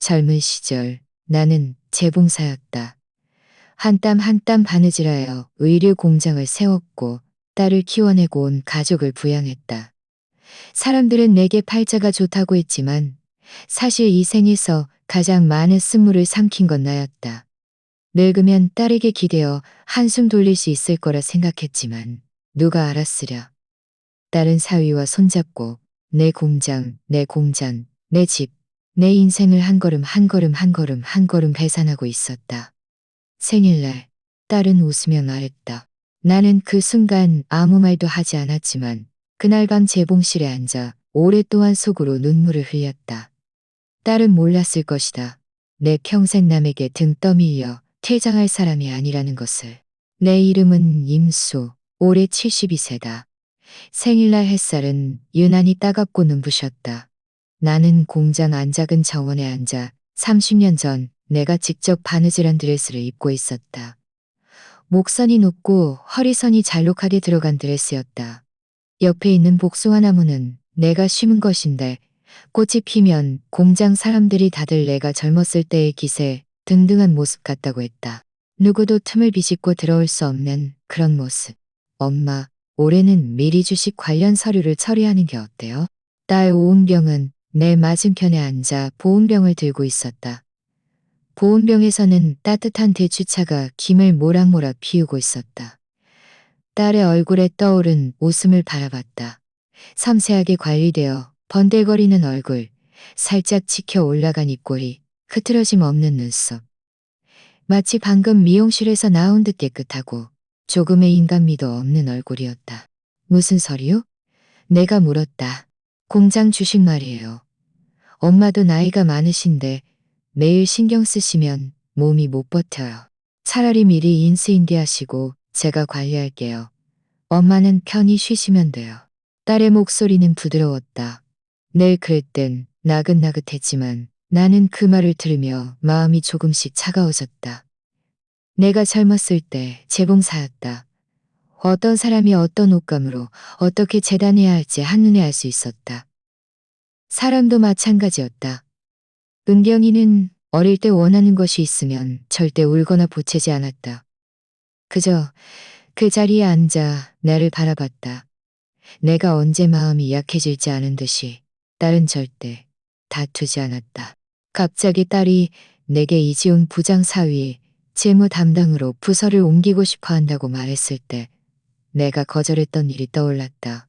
젊은 시절 나는 재봉사였다. 한 땀 한 땀 바느질하여 의류 공장을 세웠고 딸을 키워내고 온 가족을 부양했다. 사람들은 내게 팔자가 좋다고 했지만 사실 이 생에서 가장 많은 쓴물을 삼킨 건 나였다. 늙으면 딸에게 기대어 한숨 돌릴 수 있을 거라 생각했지만 누가 알았으랴. 딸은 사위와 손잡고 내 공장, 내 집, 내 인생을 한 걸음 한 걸음 한 걸음 한 걸음 계산하고 있었다. 생일날 딸은 웃으며 말했다. 나는 그 순간 아무 말도 하지 않았지만 그날 밤 재봉실에 앉아 오랫동안 속으로 눈물을 흘렸다. 딸은 몰랐을 것이다. 내 평생 남에게 등 떠밀려 퇴장할 사람이 아니라는 것을. 내 이름은 임수, 올해 72세다. 생일날 햇살은 유난히 따갑고 눈부셨다. 나는 공장 안작은 정원에 앉아 30년 전 내가 직접 바느질한 드레스를 입고 있었다. 목선이 높고 허리선이 잘록하게 들어간 드레스였다. 옆에 있는 복숭아 나무는 내가 심은 것인데 꽃이 피면 공장 사람들이 다들 내가 젊었을 때의 기세, 등등한 모습 같다고 했다. 누구도 틈을 비집고 들어올 수 없는 그런 모습. 엄마, 올해는 미리 주식 관련 서류를 처리하는 게 어때요? 딸 오은병은 내 맞은편에 앉아 보온병을 들고 있었다. 보온병에서는 따뜻한 대추차가 김을 모락모락 피우고 있었다. 딸의 얼굴에 떠오른 웃음을 바라봤다. 섬세하게 관리되어 번들거리는 얼굴, 살짝 치켜 올라간 입꼬리, 흐트러짐 없는 눈썹. 마치 방금 미용실에서 나온 듯 깨끗하고 조금의 인간미도 없는 얼굴이었다. 무슨 소리요? 내가 물었다. 공장 주식 말이에요. 엄마도 나이가 많으신데 매일 신경 쓰시면 몸이 못 버텨요. 차라리 미리 인수인계하시고 제가 관리할게요. 엄마는 편히 쉬시면 돼요. 딸의 목소리는 부드러웠다. 늘 그랬든 나긋나긋했지만 나는 그 말을 들으며 마음이 조금씩 차가워졌다. 내가 젊었을 때 재봉사였다. 어떤 사람이 어떤 옷감으로 어떻게 재단해야 할지 한눈에 알 수 있었다. 사람도 마찬가지였다. 은경이는 어릴 때 원하는 것이 있으면 절대 울거나 보채지 않았다. 그저 그 자리에 앉아 나를 바라봤다. 내가 언제 마음이 약해질지 아는 듯이 딸은 절대 다투지 않았다. 갑자기 딸이 내게 이지훈 부장 사위 재무 담당으로 부서를 옮기고 싶어 한다고 말했을 때 내가 거절했던 일이 떠올랐다.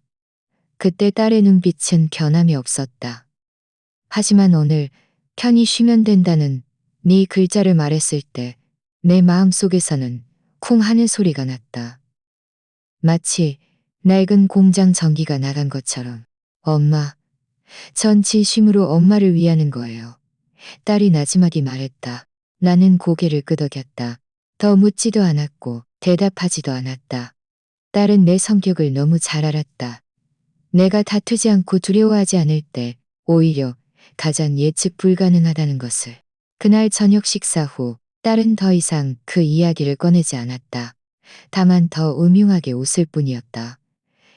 그때 딸의 눈빛은 변함이 없었다. 하지만 오늘 편히 쉬면 된다는 네 글자를 말했을 때 내 마음속에서는 쿵 하는 소리가 났다. 마치 낡은 공장 전기가 나간 것처럼. 엄마, 전 진심으로 엄마를 위하는 거예요. 딸이 나지막이 말했다. 나는 고개를 끄덕였다. 더 묻지도 않았고 대답하지도 않았다. 딸은 내 성격을 너무 잘 알았다. 내가 다투지 않고 두려워하지 않을 때 오히려 가장 예측 불가능하다는 것을. 그날 저녁 식사 후 딸은 더 이상 그 이야기를 꺼내지 않았다. 다만 더 음흉하게 웃을 뿐이었다.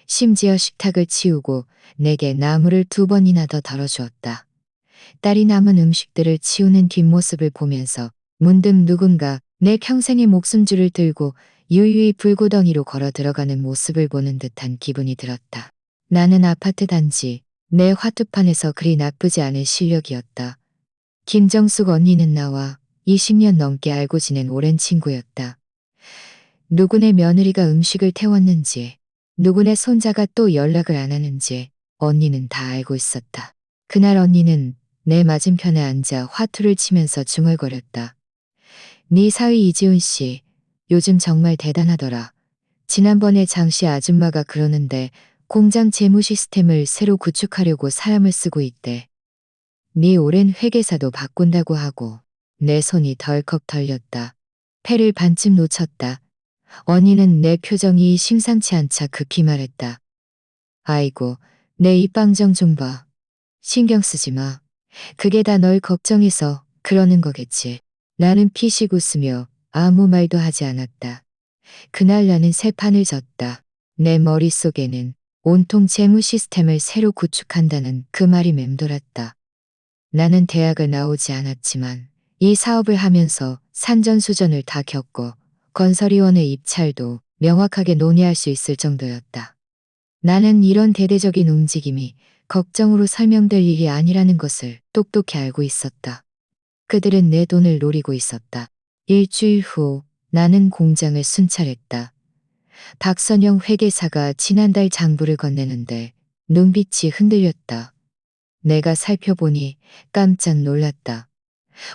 심지어 식탁을 치우고 내게 나무를 2번이나 더 덜어주었다. 딸이 남은 음식들을 치우는 뒷모습을 보면서 문득 누군가 내 평생의 목숨줄을 들고 유유히 불구덩이로 걸어 들어가는 모습을 보는 듯한 기분이 들었다. 나는 아파트 단지 내 화투판에서 그리 나쁘지 않은 실력이었다. 김정숙 언니는 나와 20년 넘게 알고 지낸 오랜 친구였다. 누구네 며느리가 음식을 태웠는지, 누구네 손자가 또 연락을 안 하는지 언니는 다 알고 있었다. 그날 언니는 내 맞은편에 앉아 화투를 치면서 중얼거렸다. 네 사위 이지훈 씨, 요즘 정말 대단하더라. 지난번에 장씨 아줌마가 그러는데 공장 재무 시스템을 새로 구축하려고 사람을 쓰고 있대. 네 오랜 회계사도 바꾼다고 하고. 내 손이 덜컥 덜렸다. 패를 반쯤 놓쳤다. 언니는 내 표정이 심상치 않자 급히 말했다. 아이고, 내 입방정 좀 봐. 신경 쓰지 마. 그게 다 널 걱정해서 그러는 거겠지. 나는 피식 웃으며 아무 말도 하지 않았다. 그날 나는 새 판을 졌다. 내 머릿속에는 온통 재무 시스템을 새로 구축한다는 그 말이 맴돌았다. 나는 대학을 나오지 않았지만 이 사업을 하면서 산전수전을 다 겪고 건설위원회 입찰도 명확하게 논의할 수 있을 정도였다. 나는 이런 대대적인 움직임이 걱정으로 설명될 일이 아니라는 것을 똑똑히 알고 있었다. 그들은 내 돈을 노리고 있었다. 일주일 후 나는 공장을 순찰했다. 박선영 회계사가 지난달 장부를 건네는데 눈빛이 흔들렸다. 내가 살펴보니 깜짝 놀랐다.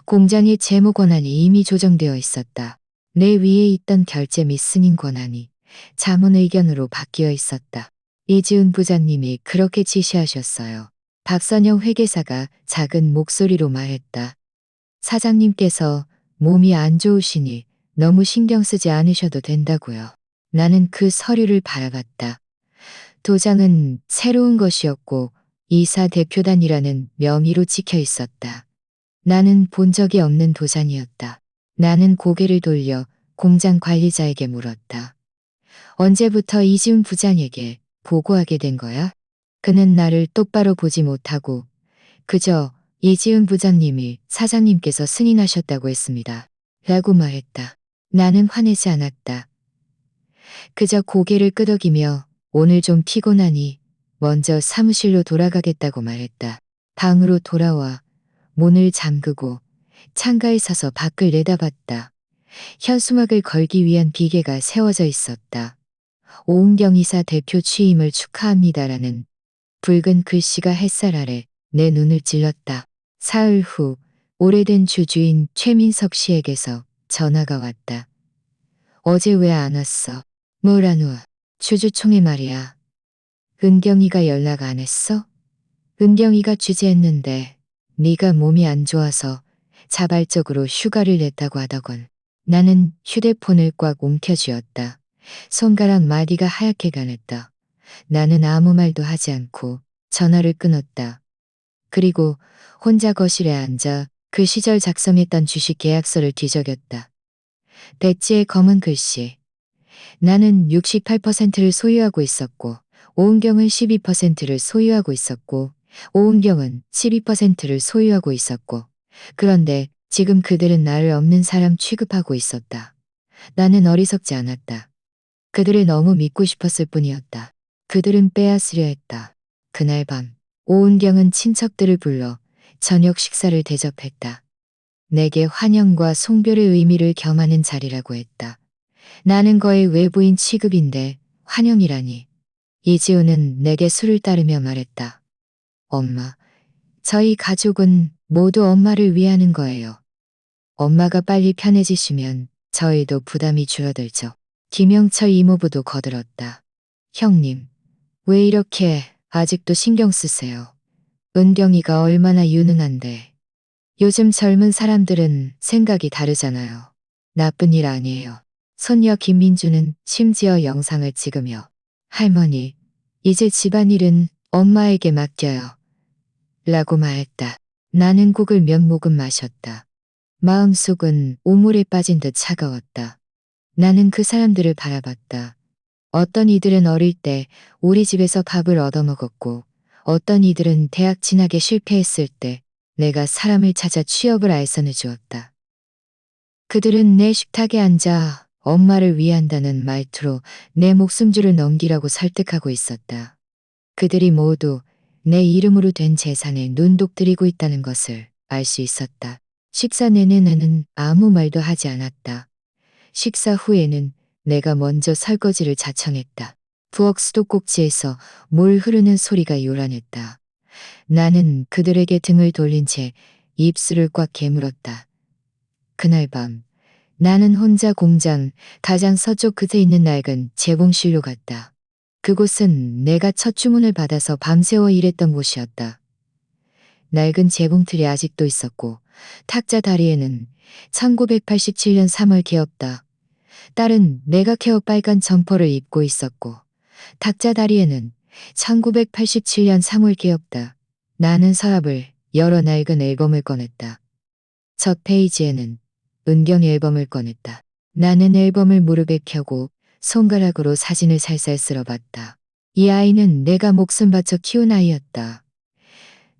공장의 재무 권한이 이미 조정되어 있었다. 내 위에 있던 결제 및 승인 권한이 자문 의견으로 바뀌어 있었다. 이지은 부장님이 그렇게 지시하셨어요. 박선영 회계사가 작은 목소리로 말했다. 사장님께서 몸이 안 좋으시니 너무 신경 쓰지 않으셔도 된다고요. 나는 그 서류를 바라봤다. 도장은 새로운 것이었고 이사 대표단이라는 명의로 찍혀 있었다. 나는 본 적이 없는 도장이었다. 나는 고개를 돌려 공장 관리자에게 물었다. 언제부터 이지훈 부장에게 보고하게 된 거야? 그는 나를 똑바로 보지 못하고 그저 이지훈 부장님이 사장님께서 승인하셨다고 했습니다. 라고 말했다. 나는 화내지 않았다. 그저 고개를 끄덕이며 오늘 좀 피곤하니 먼저 사무실로 돌아가겠다고 말했다. 방으로 돌아와 문을 잠그고 창가에 서서 밖을 내다봤다. 현수막을 걸기 위한 비계가 세워져 있었다. 오은경 이사 대표 취임을 축하합니다라는 붉은 글씨가 햇살 아래 내 눈을 찔렀다. 사흘 후 오래된 주주인 최민석 씨에게서 전화가 왔다. 어제 왜 안 왔어? 뭐라 누 주주총회 말이야. 은경이가 연락 안 했어? 은경이가 주재했는데 네가 몸이 안 좋아서 자발적으로 휴가를 냈다고 하더군. 나는 휴대폰을 꽉 움켜쥐었다. 손가락 마디가 하얗게 가냈다. 나는 아무 말도 하지 않고 전화를 끊었다. 그리고 혼자 거실에 앉아 그 시절 작성했던 주식 계약서를 뒤적였다. 대지의 검은 글씨. 나는 68%를 소유하고 있었고 오은경은 12%를 소유하고 있었고 오은경은 12%를 소유하고 있었고 그런데 지금 그들은 나를 없는 사람 취급하고 있었다. 나는 어리석지 않았다. 그들을 너무 믿고 싶었을 뿐이었다. 그들은 빼앗으려 했다. 그날 밤 오은경은 친척들을 불러 저녁 식사를 대접했다. 내게 환영과 송별의 의미를 겸하는 자리라고 했다. 나는 거의 외부인 취급인데 환영이라니. 이지우는 내게 술을 따르며 말했다. 엄마, 저희 가족은 모두 엄마를 위하는 거예요. 엄마가 빨리 편해지시면 저희도 부담이 줄어들죠. 김영철 이모부도 거들었다. 형님, 왜 이렇게 아직도 신경 쓰세요? 은경이가 얼마나 유능한데. 요즘 젊은 사람들은 생각이 다르잖아요. 나쁜 일 아니에요. 손녀 김민주는 심지어 영상을 찍으며 할머니, 이제 집안일은 엄마에게 맡겨요. 라고 말했다. 나는 국을 몇 모금 마셨다. 마음속은 우물에 빠진 듯 차가웠다. 나는 그 사람들을 바라봤다. 어떤 이들은 어릴 때 우리 집에서 밥을 얻어먹었고 어떤 이들은 대학 진학에 실패했을 때 내가 사람을 찾아 취업을 알선해 주었다. 그들은 내 식탁에 앉아 엄마를 위한다는 말투로 내 목숨줄을 넘기라고 설득하고 있었다. 그들이 모두 내 이름으로 된 재산에 눈독들이고 있다는 것을 알 수 있었다. 식사 내내 나는 아무 말도 하지 않았다. 식사 후에는 내가 먼저 설거지를 자청했다. 부엌 수도꼭지에서 물 흐르는 소리가 요란했다. 나는 그들에게 등을 돌린 채 입술을 꽉 깨물었다. 그날 밤 나는 혼자 공장 가장 서쪽 끝에 있는 낡은 재봉실로 갔다. 그곳은 내가 첫 주문을 받아서 밤새워 일했던 곳이었다. 낡은 재봉틀이 아직도 있었고 탁자 다리에는 1987년 3월 개업다. 딸은 내가 케어 빨간 점퍼를 입고 있었고 탁자 다리에는 1987년 3월 개업다. 나는 서랍을 열어 낡은 앨범을 꺼냈다. 첫 페이지에는 은경 앨범을 꺼냈다. 나는 앨범을 무릎에 펴고 손가락으로 사진을 살살 쓸어봤다. 이 아이는 내가 목숨 바쳐 키운 아이였다.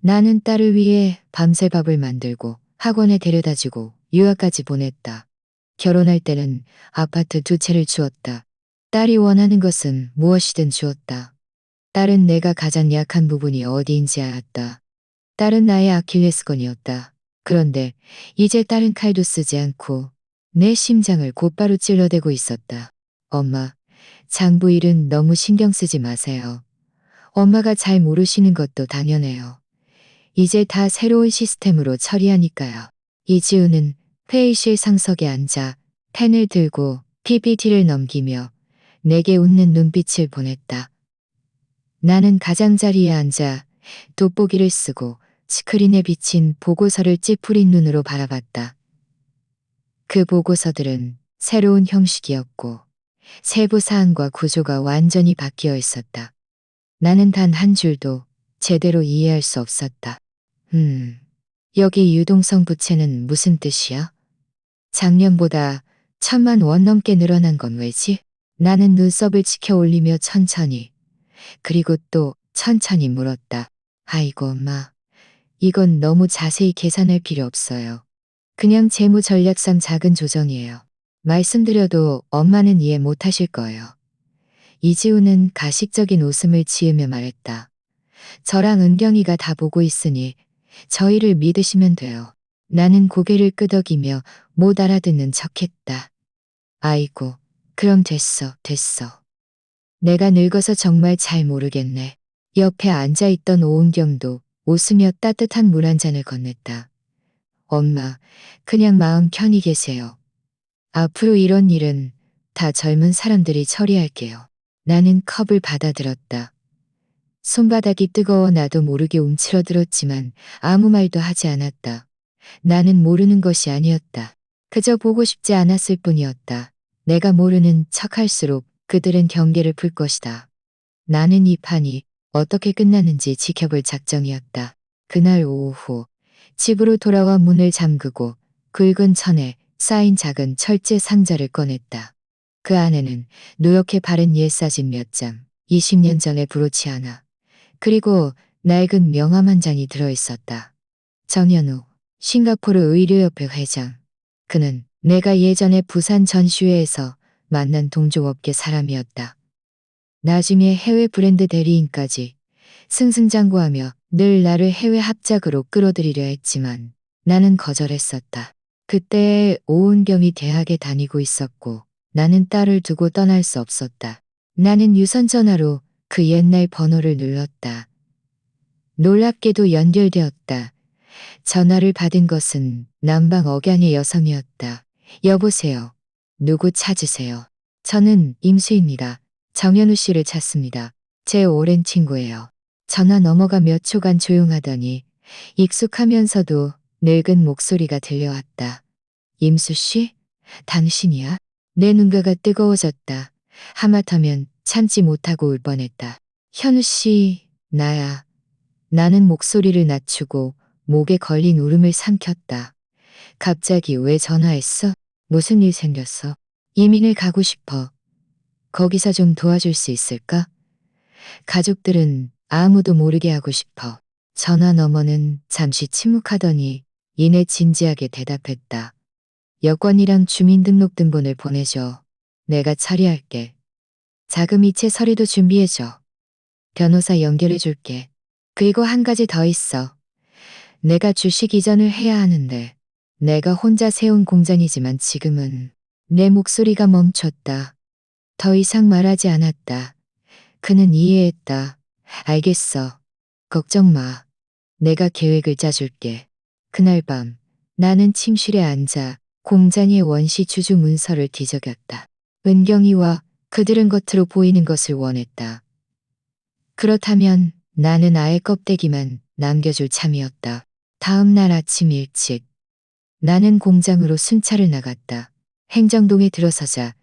나는 딸을 위해 밤새 밥을 만들고 학원에 데려다주고 유학까지 보냈다. 결혼할 때는 아파트 2채를 주었다. 딸이 원하는 것은 무엇이든 주었다. 딸은 내가 가장 약한 부분이 어디인지 알았다. 딸은 나의 아킬레스건이었다. 그런데 이제 딸은 칼도 쓰지 않고 내 심장을 곧바로 찔러대고 있었다. 엄마, 장부 일은 너무 신경 쓰지 마세요. 엄마가 잘 모르시는 것도 당연해요. 이제 다 새로운 시스템으로 처리하니까요. 이지우는 회의실 상석에 앉아 펜을 들고 PPT를 넘기며 내게 웃는 눈빛을 보냈다. 나는 가장자리에 앉아 돋보기를 쓰고 스크린에 비친 보고서를 찌푸린 눈으로 바라봤다. 그 보고서들은 새로운 형식이었고 세부 사항과 구조가 완전히 바뀌어 있었다. 나는 단 한 줄도 제대로 이해할 수 없었다. 여기 유동성 부채는 무슨 뜻이야? 작년보다 1,000만 원 넘게 늘어난 건 왜지? 나는 눈썹을 치켜 올리며 천천히, 그리고 또 천천히 물었다. 아이고 엄마, 이건 너무 자세히 계산할 필요 없어요. 그냥 재무 전략상 작은 조정이에요. 말씀드려도 엄마는 이해 못하실 거예요. 이지우는 가식적인 웃음을 지으며 말했다. 저랑 은경이가 다 보고 있으니 저희를 믿으시면 돼요. 나는 고개를 끄덕이며 못 알아듣는 척했다. 아이고, 그럼 됐어, 됐어. 내가 늙어서 정말 잘 모르겠네. 옆에 앉아있던 오은경도 웃으며 따뜻한 물 한 잔을 건넸다. 엄마, 그냥 마음 편히 계세요. 앞으로 이런 일은 다 젊은 사람들이 처리할게요. 나는 컵을 받아들었다. 손바닥이 뜨거워 나도 모르게 움츠러들었지만 아무 말도 하지 않았다. 나는 모르는 것이 아니었다. 그저 보고 싶지 않았을 뿐이었다. 내가 모르는 척할수록 그들은 경계를 풀 것이다. 나는 이 판이 어떻게 끝나는지 지켜볼 작정이었다. 그날 오후 집으로 돌아와 문을 잠그고 굵은 천에 쌓인 작은 철제 상자를 꺼냈다. 그 안에는 누렇게 바른 옛사진 몇 장, 20년 전의 브로치 하나, 그리고 낡은 명함 한 장이 들어있었다. 정현우, 싱가포르 의료협회 회장. 그는 내가 예전에 부산 전시회에서 만난 동종업계 사람이었다. 나중에 해외 브랜드 대리인까지 승승장구하며 늘 나를 해외 합작으로 끌어들이려 했지만 나는 거절했었다. 그때 오은경이 대학에 다니고 있었고 나는 딸을 두고 떠날 수 없었다. 나는 유선전화로 그 옛날 번호를 눌렀다. 놀랍게도 연결되었다. 전화를 받은 것은 남방 억양의 여성이었다. 여보세요. 누구 찾으세요? 저는 임수입니다. 정현우 씨를 찾습니다. 제 오랜 친구예요. 전화 넘어가 몇 초간 조용하더니 익숙하면서도 늙은 목소리가 들려왔다. 임수 씨? 당신이야? 내 눈가가 뜨거워졌다. 하마터면 참지 못하고 울 뻔했다. 현우 씨, 나야. 나는 목소리를 낮추고 목에 걸린 울음을 삼켰다. 갑자기 왜 전화했어? 무슨 일 생겼어? 이민을 가고 싶어. 거기서 좀 도와줄 수 있을까? 가족들은 아무도 모르게 하고 싶어. 전화 너머는 잠시 침묵하더니 이내 진지하게 대답했다. 여권이랑 주민등록등본을 보내줘. 내가 처리할게. 자금이체 서류도 준비해줘. 변호사 연결해줄게. 그리고 한 가지 더 있어. 내가 주식 이전을 해야 하는데 내가 혼자 세운 공장이지만 지금은 내 목소리가 멈췄다. 더 이상 말하지 않았다. 그는 이해했다. 알겠어. 걱정 마. 내가 계획을 짜줄게. 그날 밤 나는 침실에 앉아 공장의 원시 주주 문서를 뒤적였다. 은경이와 그들은 겉으로 보이는 것을 원했다. 그렇다면 나는 아예 껍데기만 남겨줄 참이었다. 다음 날 아침 일찍 나는 공장으로 순찰을 나갔다. 행정동에 들어서자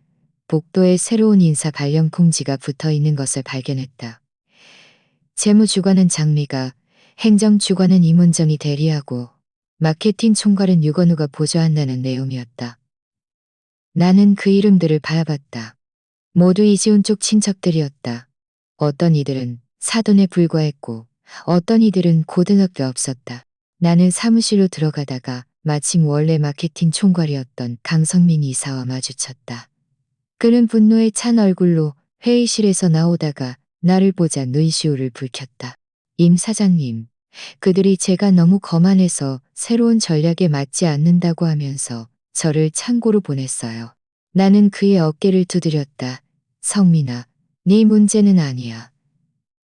복도에 새로운 인사 발령 통지가 붙어 있는 것을 발견했다. 재무주관은 장미가, 행정주관은 임은정이 대리하고 마케팅 총괄은 유건우가 보좌한다는 내용이었다. 나는 그 이름들을 바라봤다. 모두 이지훈 쪽 친척들이었다. 어떤 이들은 사돈에 불과했고 어떤 이들은 고등학교 없었다. 나는 사무실로 들어가다가 마침 원래 마케팅 총괄이었던 강성민 이사와 마주쳤다. 그는 분노에 찬 얼굴로 회의실에서 나오다가 나를 보자 눈시울을 붉혔다. 임 사장님, 그들이 제가 너무 거만해서 새로운 전략에 맞지 않는다고 하면서 저를 창고로 보냈어요. 나는 그의 어깨를 두드렸다. 성민아, 네 문제는 아니야.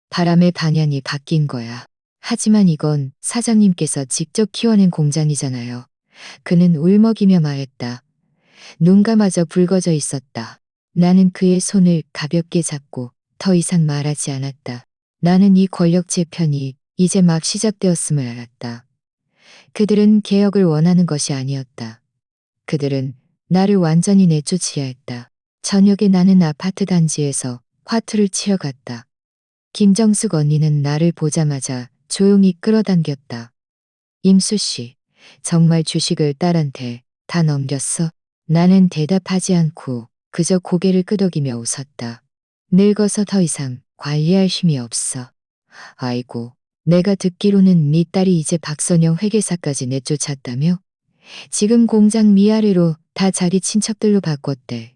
바람의 방향이 바뀐 거야. 하지만 이건 사장님께서 직접 키워낸 공장이잖아요. 그는 울먹이며 말했다. 눈가마저 붉어져 있었다. 나는 그의 손을 가볍게 잡고 더 이상 말하지 않았다. 나는 이 권력 재편이 이제 막 시작되었음을 알았다. 그들은 개혁을 원하는 것이 아니었다. 그들은 나를 완전히 내쫓으려 했다. 저녁에 나는 아파트 단지에서 화투를 치러 갔다. 김정숙 언니는 나를 보자마자 조용히 끌어당겼다. 임수 씨, 정말 주식을 딸한테 다 넘겼어? 나는 대답하지 않고 그저 고개를 끄덕이며 웃었다. 늙어서 더 이상 관리할 힘이 없어. 아이고, 내가 듣기로는 네 딸이 이제 박선영 회계사까지 내쫓았다며? 지금 공장 미아래로 다 자기 친척들로 바꿨대.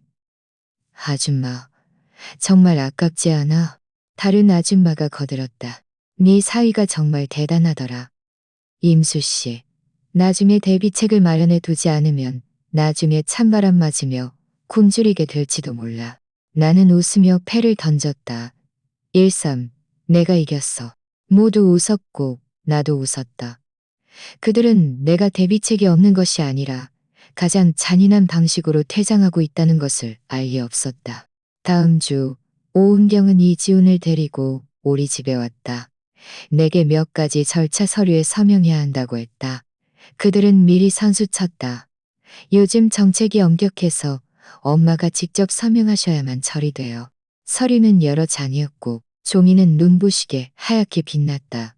아줌마, 정말 아깝지 않아? 다른 아줌마가 거들었다. 네 사위가 정말 대단하더라. 임수 씨, 나중에 대비책을 마련해 두지 않으면 나중에 찬바람 맞으며 굶주리게 될지도 몰라. 나는 웃으며 패를 던졌다. 1-3, 내가 이겼어. 모두 웃었고 나도 웃었다. 그들은 내가 대비책이 없는 것이 아니라 가장 잔인한 방식으로 퇴장하고 있다는 것을 알 리 없었다. 다음 주 오은경은 이지훈을 데리고 우리 집에 왔다. 내게 몇 가지 절차 서류에 서명해야 한다고 했다. 그들은 미리 선수쳤다. 요즘 정책이 엄격해서 엄마가 직접 서명하셔야만 처리돼요. 서류는 여러 장이었고 종이는 눈부시게 하얗게 빛났다.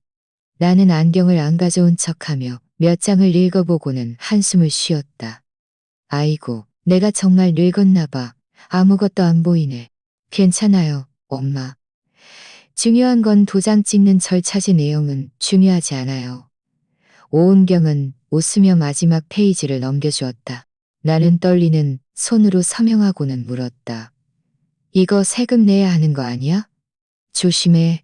나는 안경을 안 가져온 척하며 몇 장을 읽어보고는 한숨을 쉬었다. 아이고, 내가 정말 늙었나 봐. 아무것도 안 보이네. 괜찮아요, 엄마. 중요한 건 도장 찍는 절차지 내용은 중요하지 않아요. 오은경은 웃으며 마지막 페이지를 넘겨주었다. 나는 떨리는 손으로 서명하고는 물었다. 이거 세금 내야 하는 거 아니야? 조심해.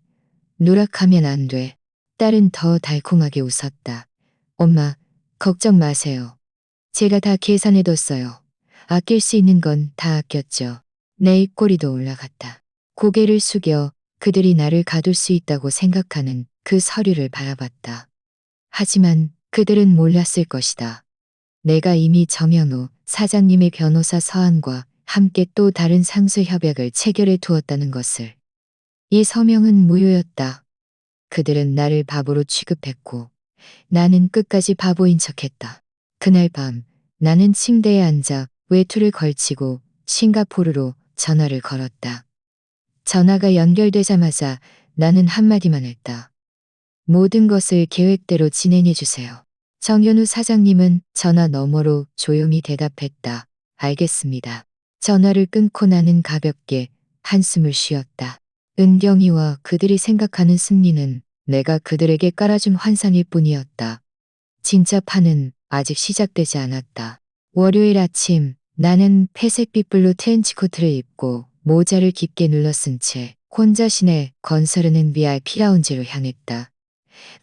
누락하면 안 돼. 딸은 더 달콤하게 웃었다. 엄마, 걱정 마세요. 제가 다 계산해뒀어요. 아낄 수 있는 건 다 아꼈죠. 내 입꼬리도 올라갔다. 고개를 숙여 그들이 나를 가둘 수 있다고 생각하는 그 서류를 바라봤다. 하지만 그들은 몰랐을 것이다. 내가 이미 정현우 사장님의 변호사 서한과 함께 또 다른 상수 협약을 체결해 두었다는 것을. 이 서명은 무효였다. 그들은 나를 바보로 취급했고 나는 끝까지 바보인 척했다. 그날 밤 나는 침대에 앉아 외투를 걸치고 싱가포르로 전화를 걸었다. 전화가 연결되자마자 나는 한마디만 했다. 모든 것을 계획대로 진행해 주세요. 정현우 사장님은 전화 너머로 조용히 대답했다. 알겠습니다. 전화를 끊고 나는 가볍게 한숨을 쉬었다. 은경이와 그들이 생각하는 승리는 내가 그들에게 깔아준 환상일 뿐이었다. 진짜 판은 아직 시작되지 않았다. 월요일 아침 나는 회색빛 블루 트렌치코트를 입고 모자를 깊게 눌러쓴 채 혼자 시내 건설하는 VIP 라운지로 향했다.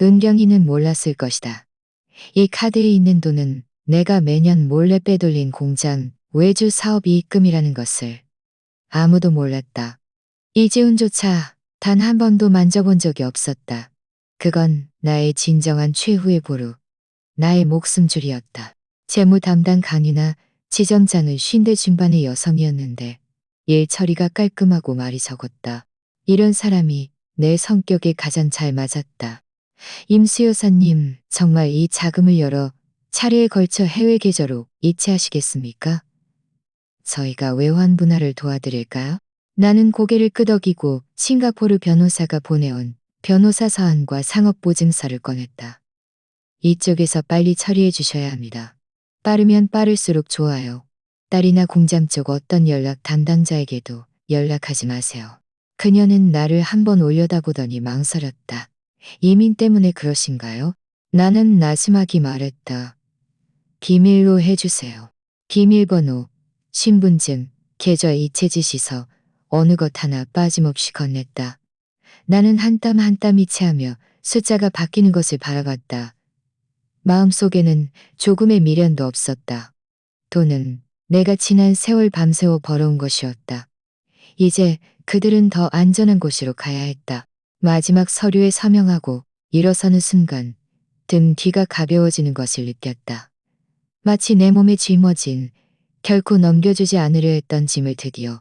은경이는 몰랐을 것이다. 이 카드에 있는 돈은 내가 매년 몰래 빼돌린 공장 외주 사업 이익금이라는 것을. 아무도 몰랐다. 이재훈조차 단 한 번도 만져본 적이 없었다. 그건 나의 진정한 최후의 보루. 나의 목숨줄이었다. 재무 담당 강이나 지점장은 50대 중반의 여성이었는데 일 처리가 깔끔하고 말이 적었다. 이런 사람이 내 성격에 가장 잘 맞았다. 임수 여사님, 정말 이 자금을 여러 차례에 걸쳐 해외 계좌로 이체하시겠습니까? 저희가 외환 분할을 도와드릴까요? 나는 고개를 끄덕이고 싱가포르 변호사가 보내온 변호사 서한과 상업보증서를 꺼냈다. 이쪽에서 빨리 처리해 주셔야 합니다. 빠르면 빠를수록 좋아요. 딸이나 공장 쪽 어떤 연락 담당자에게도 연락하지 마세요. 그녀는 나를 한번 올려다보더니 망설였다. 이민 때문에 그러신가요? 나는 나지막이 말했다. 비밀로 해주세요. 비밀번호, 신분증, 계좌 이체지시서 어느 것 하나 빠짐없이 건넸다. 나는 한 땀 한 땀이 체하며 숫자가 바뀌는 것을 바라봤다. 마음속에는 조금의 미련도 없었다. 돈은 내가 지난 세월 밤새워 벌어온 것이었다. 이제 그들은 더 안전한 곳으로 가야 했다. 마지막 서류에 서명하고 일어서는 순간 등 뒤가 가벼워지는 것을 느꼈다. 마치 내 몸에 짊어진 결코 넘겨주지 않으려 했던 짐을 드디어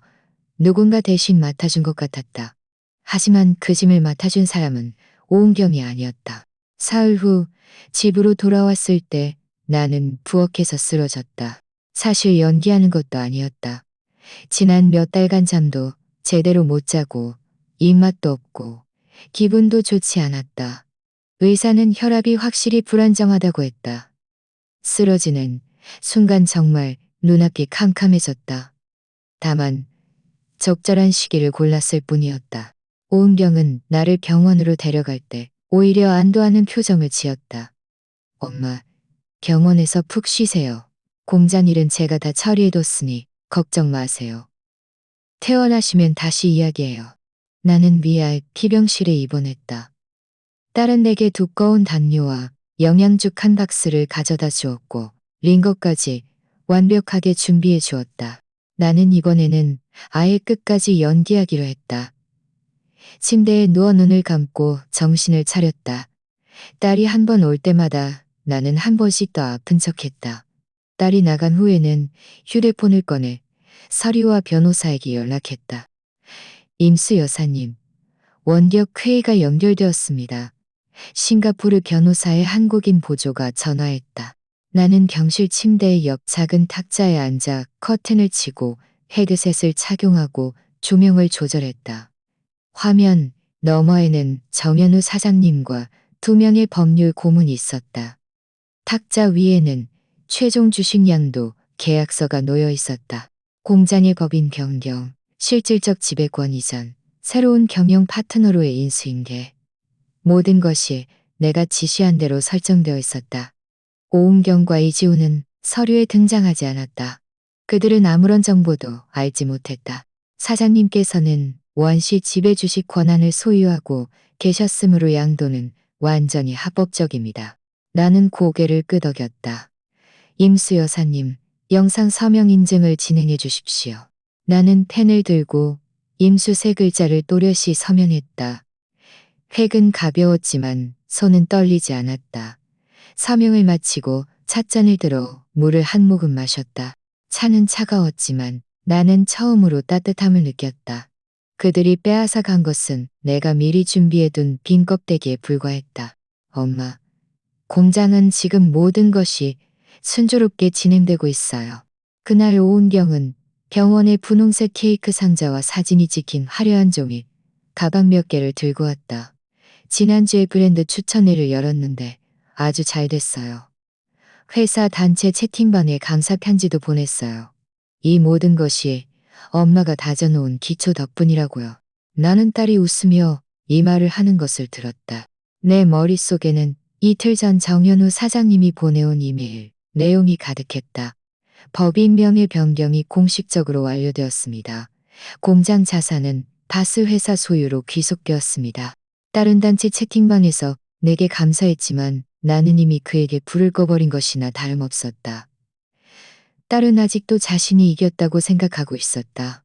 누군가 대신 맡아준 것 같았다. 하지만 그 짐을 맡아준 사람은 오은경이 아니었다. 사흘 후 집으로 돌아왔을 때 나는 부엌에서 쓰러졌다. 사실 연기하는 것도 아니었다. 지난 몇 달간 잠도 제대로 못 자고 입맛도 없고 기분도 좋지 않았다. 의사는 혈압이 확실히 불안정하다고 했다. 쓰러지는 순간 정말 눈앞이 캄캄해졌다. 다만 적절한 시기를 골랐을 뿐이었다. 오은경은 나를 병원으로 데려갈 때 오히려 안도하는 표정을 지었다. 엄마, 병원에서 푹 쉬세요. 공장 일은 제가 다 처리해뒀으니 걱정 마세요. 퇴원하시면 다시 이야기해요. 나는 미알 피병실에 입원했다. 딸은 내게 두꺼운 담요와 영양죽 한 박스를 가져다 주었고 링거까지 완벽하게 준비해 주었다. 나는 이번에는 아예 끝까지 연기하기로 했다. 침대에 누워 눈을 감고 정신을 차렸다. 딸이 한 번 올 때마다 나는 한 번씩 더 아픈 척했다. 딸이 나간 후에는 휴대폰을 꺼내 서리와 변호사에게 연락했다. 임수 여사님, 원격 회의가 연결되었습니다. 싱가포르 변호사의 한국인 보조가 전화했다. 나는 병실 침대의 옆 작은 탁자에 앉아 커튼을 치고 헤드셋을 착용하고 조명을 조절했다. 화면 너머에는 정현우 사장님과 2명의 법률 고문이 있었다. 탁자 위에는 최종 주식량도 계약서가 놓여 있었다. 공장의 법인 변경, 실질적 지배권 이전, 새로운 경영 파트너로의 인수인계. 모든 것이 내가 지시한 대로 설정되어 있었다. 오은경과 이지우는 서류에 등장하지 않았다. 그들은 아무런 정보도 알지 못했다. 사장님께서는 원시 지배주식 권한을 소유하고 계셨으므로 양도는 완전히 합법적입니다. 나는 고개를 끄덕였다. 임수 여사님, 영상 서명 인증을 진행해 주십시오. 나는 펜을 들고 임수 세 글자를 또렷이 서명했다. 획은 가벼웠지만 손은 떨리지 않았다. 서명을 마치고 찻잔을 들어 물을 한 모금 마셨다. 차는 차가웠지만 나는 처음으로 따뜻함을 느꼈다. 그들이 빼앗아 간 것은 내가 미리 준비해둔 빈 껍데기에 불과했다. 엄마, 공장은 지금 모든 것이 순조롭게 진행되고 있어요. 그날 오은경은 병원의 분홍색 케이크 상자와 사진이 찍힌 화려한 종이, 가방 몇 개를 들고 왔다. 지난주에 브랜드 추천회를 열었는데 아주 잘 됐어요. 회사 단체 채팅방에 감사 편지도 보냈어요. 이 모든 것이 엄마가 다져놓은 기초 덕분이라고요. 나는 딸이 웃으며 이 말을 하는 것을 들었다. 내 머릿속에는 이틀 전 정현우 사장님이 보내온 이메일 내용이 가득했다. 법인 명의 변경이 공식적으로 완료되었습니다. 공장 자산은 다스 회사 소유로 귀속되었습니다. 다른 단체 채팅방에서 내게 감사했지만 나는 이미 그에게 불을 꺼버린 것이나 다름없었다. 딸은 아직도 자신이 이겼다고 생각하고 있었다.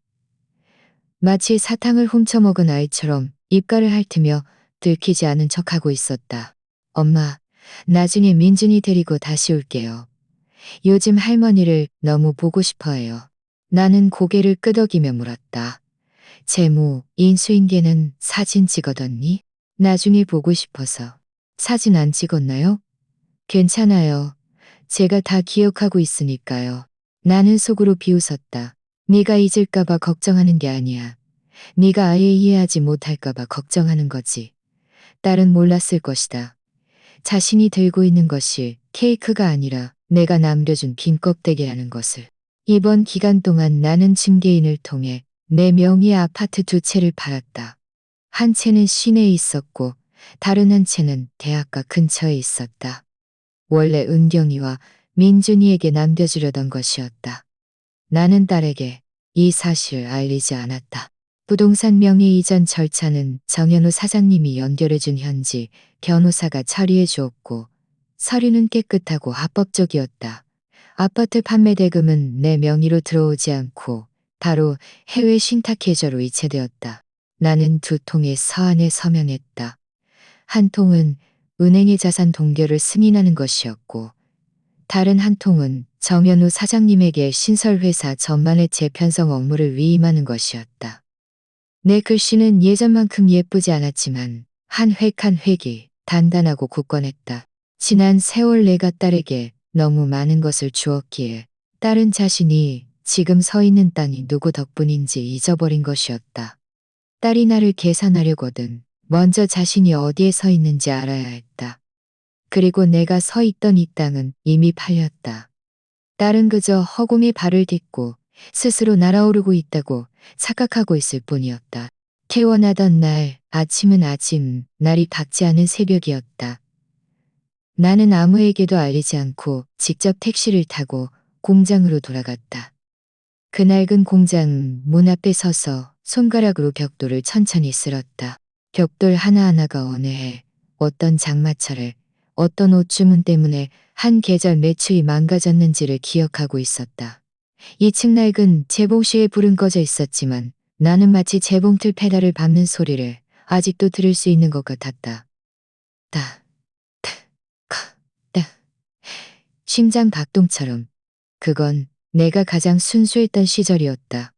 마치 사탕을 훔쳐먹은 아이처럼 입가를 핥으며 들키지 않은 척하고 있었다. 엄마, 나중에 민준이 데리고 다시 올게요. 요즘 할머니를 너무 보고 싶어 해요. 나는 고개를 끄덕이며 물었다. 재무, 인수인계는 사진 찍어뒀니? 나중에 보고 싶어서. 사진 안 찍었나요? 괜찮아요. 제가 다 기억하고 있으니까요. 나는 속으로 비웃었다. 네가 잊을까봐 걱정하는 게 아니야. 네가 아예 이해하지 못할까봐 걱정하는 거지. 딸은 몰랐을 것이다. 자신이 들고 있는 것이 케이크가 아니라 내가 남겨준 빈 껍데기라는 것을. 이번 기간 동안 나는 중개인을 통해 내 명의의 아파트 2채를 팔았다. 한 채는 시내에 있었고 다른 한 채는 대학가 근처에 있었다. 원래 은경이와 민준이에게 남겨주려던 것이었다. 나는 딸에게 이 사실을 알리지 않았다. 부동산 명의 이전 절차는 정현우 사장님이 연결해준 현지 변호사가 처리해 주었고 서류는 깨끗하고 합법적이었다. 아파트 판매 대금은 내 명의로 들어오지 않고 바로 해외 신탁 계좌로 이체되었다. 나는 두 통의 서한에 서명했다. 한 통은 은행의 자산 동결을 승인하는 것이었고 다른 한 통은 정현우 사장님에게 신설회사 전만의 재편성 업무를 위임하는 것이었다. 내 글씨는 예전만큼 예쁘지 않았지만 한 획 한 획이 단단하고 굳건했다. 지난 세월 내가 딸에게 너무 많은 것을 주었기에 딸은 자신이 지금 서 있는 땅이 누구 덕분인지 잊어버린 것이었다. 딸이 나를 계산하려거든 먼저 자신이 어디에 서 있는지 알아야 했다. 그리고 내가 서 있던 이 땅은 이미 팔렸다. 딸은 그저 허공에 발을 딛고 스스로 날아오르고 있다고 착각하고 있을 뿐이었다. 퇴원하던 날 아침은 아침, 날이 밝지 않은 새벽이었다. 나는 아무에게도 알리지 않고 직접 택시를 타고 공장으로 돌아갔다. 그 낡은 공장 문 앞에 서서 손가락으로 벽돌을 천천히 쓸었다. 벽돌 하나하나가 어느 해 어떤 장마철에 어떤 옷 주문 때문에 한 계절 매출이 망가졌는지를 기억하고 있었다. 2층 낡은 재봉시에 불은 꺼져 있었지만 나는 마치 재봉틀 페달을 밟는 소리를 아직도 들을 수 있는 것 같았다. 따, 타, 카, 따. 심장 박동처럼. 그건 내가 가장 순수했던 시절이었다.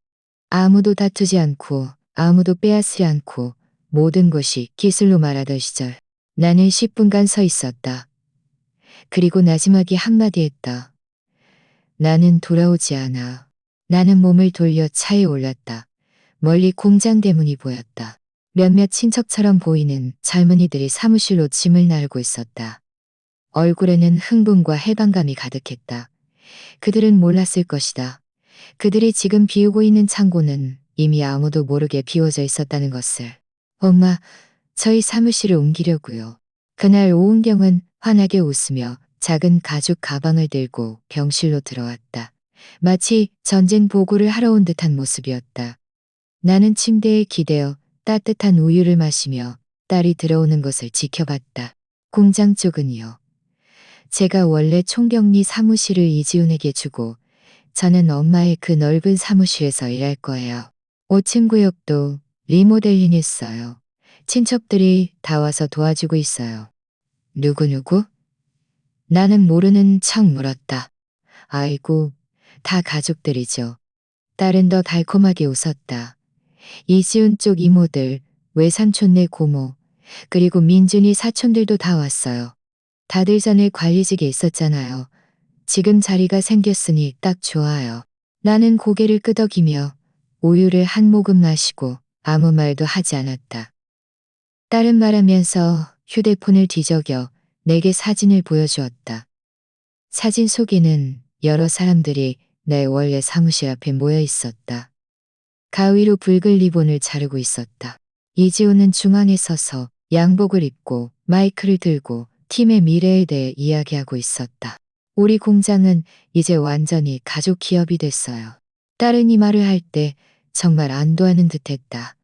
아무도 다투지 않고 아무도 빼앗지 않고 모든 것이 기술로 말하던 시절. 나는 10분간 서 있었다. 그리고 나지막이 한마디 했다. 나는 돌아오지 않아. 나는 몸을 돌려 차에 올랐다. 멀리 공장 대문이 보였다. 몇몇 친척처럼 보이는 젊은이들이 사무실로 짐을 나르고 있었다. 얼굴에는 흥분과 해방감이 가득했다. 그들은 몰랐을 것이다. 그들이 지금 비우고 있는 창고는 이미 아무도 모르게 비워져 있었다는 것을. 엄마, 저희 사무실을 옮기려고요. 그날 오은경은 환하게 웃으며 작은 가죽 가방을 들고 병실로 들어왔다. 마치 전쟁 보고를 하러 온 듯한 모습이었다. 나는 침대에 기대어 따뜻한 우유를 마시며 딸이 들어오는 것을 지켜봤다. 공장 쪽은요. 제가 원래 총경리 사무실을 이지훈에게 주고 저는 엄마의 그 넓은 사무실에서 일할 거예요. 5층 구역도 리모델링 했어요. 친척들이 다 와서 도와주고 있어요. 누구누구? 나는 모르는 척 물었다. 아이고, 다 가족들이죠. 딸은 더 달콤하게 웃었다. 이지훈 쪽 이모들, 외삼촌네 고모, 그리고 민준이 사촌들도 다 왔어요. 다들 전에 관리직에 있었잖아요. 지금 자리가 생겼으니 딱 좋아요. 나는 고개를 끄덕이며 우유를 한 모금 마시고 아무 말도 하지 않았다. 딸은 말하면서 휴대폰을 뒤적여 내게 사진을 보여주었다. 사진 속에는 여러 사람들이 내 원래 사무실 앞에 모여 있었다. 가위로 붉은 리본을 자르고 있었다. 이지호는 중앙에 서서 양복을 입고 마이크를 들고 팀의 미래에 대해 이야기하고 있었다. 우리 공장은 이제 완전히 가족 기업이 됐어요. 딸은 이 말을 할 때 정말 안도하는 듯했다.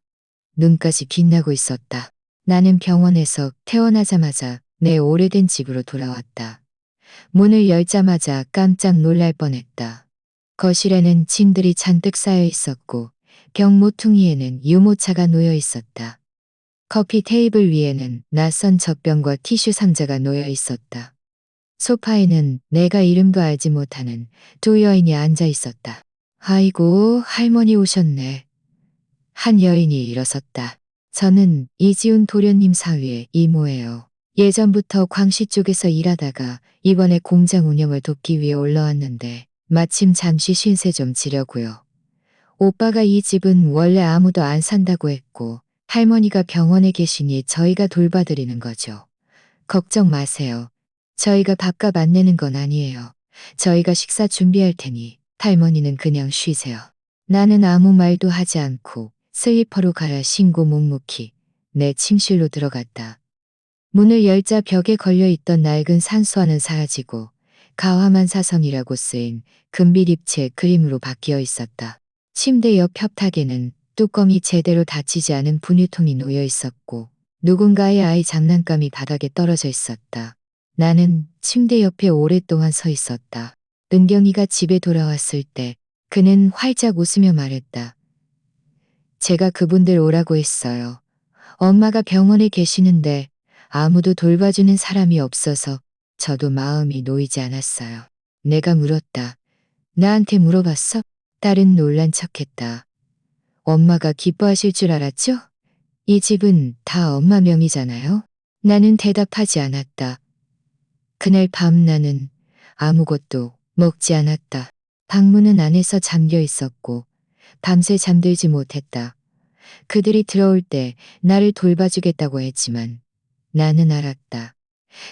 눈까지 빛나고 있었다. 나는 병원에서 퇴원하자마자 내 오래된 집으로 돌아왔다. 문을 열자마자 깜짝 놀랄 뻔했다. 거실에는 짐들이 잔뜩 쌓여 있었고 벽 모퉁이에는 유모차가 놓여 있었다. 커피 테이블 위에는 낯선 젖병과 티슈 상자가 놓여 있었다. 소파에는 내가 이름도 알지 못하는 두 여인이 앉아 있었다. 아이고, 할머니 오셨네. 한 여인이 일어섰다. 저는 이지훈 도련님 사위의 이모예요. 예전부터 광시 쪽에서 일하다가 이번에 공장 운영을 돕기 위해 올라왔는데 마침 잠시 쉰새 좀 지려고요. 오빠가 이 집은 원래 아무도 안 산다고 했고 할머니가 병원에 계시니 저희가 돌봐드리는 거죠. 걱정 마세요. 저희가 밥값 안 내는 건 아니에요. 저희가 식사 준비할 테니 할머니는 그냥 쉬세요. 나는 아무 말도 하지 않고 슬리퍼로 갈아 신고 묵묵히 내 침실로 들어갔다. 문을 열자 벽에 걸려있던 낡은 산수화는 사라지고 가화만 사성이라고 쓰인 금빛 입체 그림으로 바뀌어 있었다. 침대 옆 협탁에는 뚜껑이 제대로 닫히지 않은 분유통이 놓여 있었고 누군가의 아이 장난감이 바닥에 떨어져 있었다. 나는 침대 옆에 오랫동안 서 있었다. 은경이가 집에 돌아왔을 때 그는 활짝 웃으며 말했다. 제가 그분들 오라고 했어요. 엄마가 병원에 계시는데 아무도 돌봐주는 사람이 없어서 저도 마음이 놓이지 않았어요. 내가 물었다. 나한테 물어봤어? 딸은 놀란 척했다. 엄마가 기뻐하실 줄 알았죠? 이 집은 다 엄마 명의잖아요. 나는 대답하지 않았다. 그날 밤 나는 아무것도 먹지 않았다. 방문은 안에서 잠겨 있었고 밤새 잠들지 못했다. 그들이 들어올 때 나를 돌봐주겠다고 했지만 나는 알았다.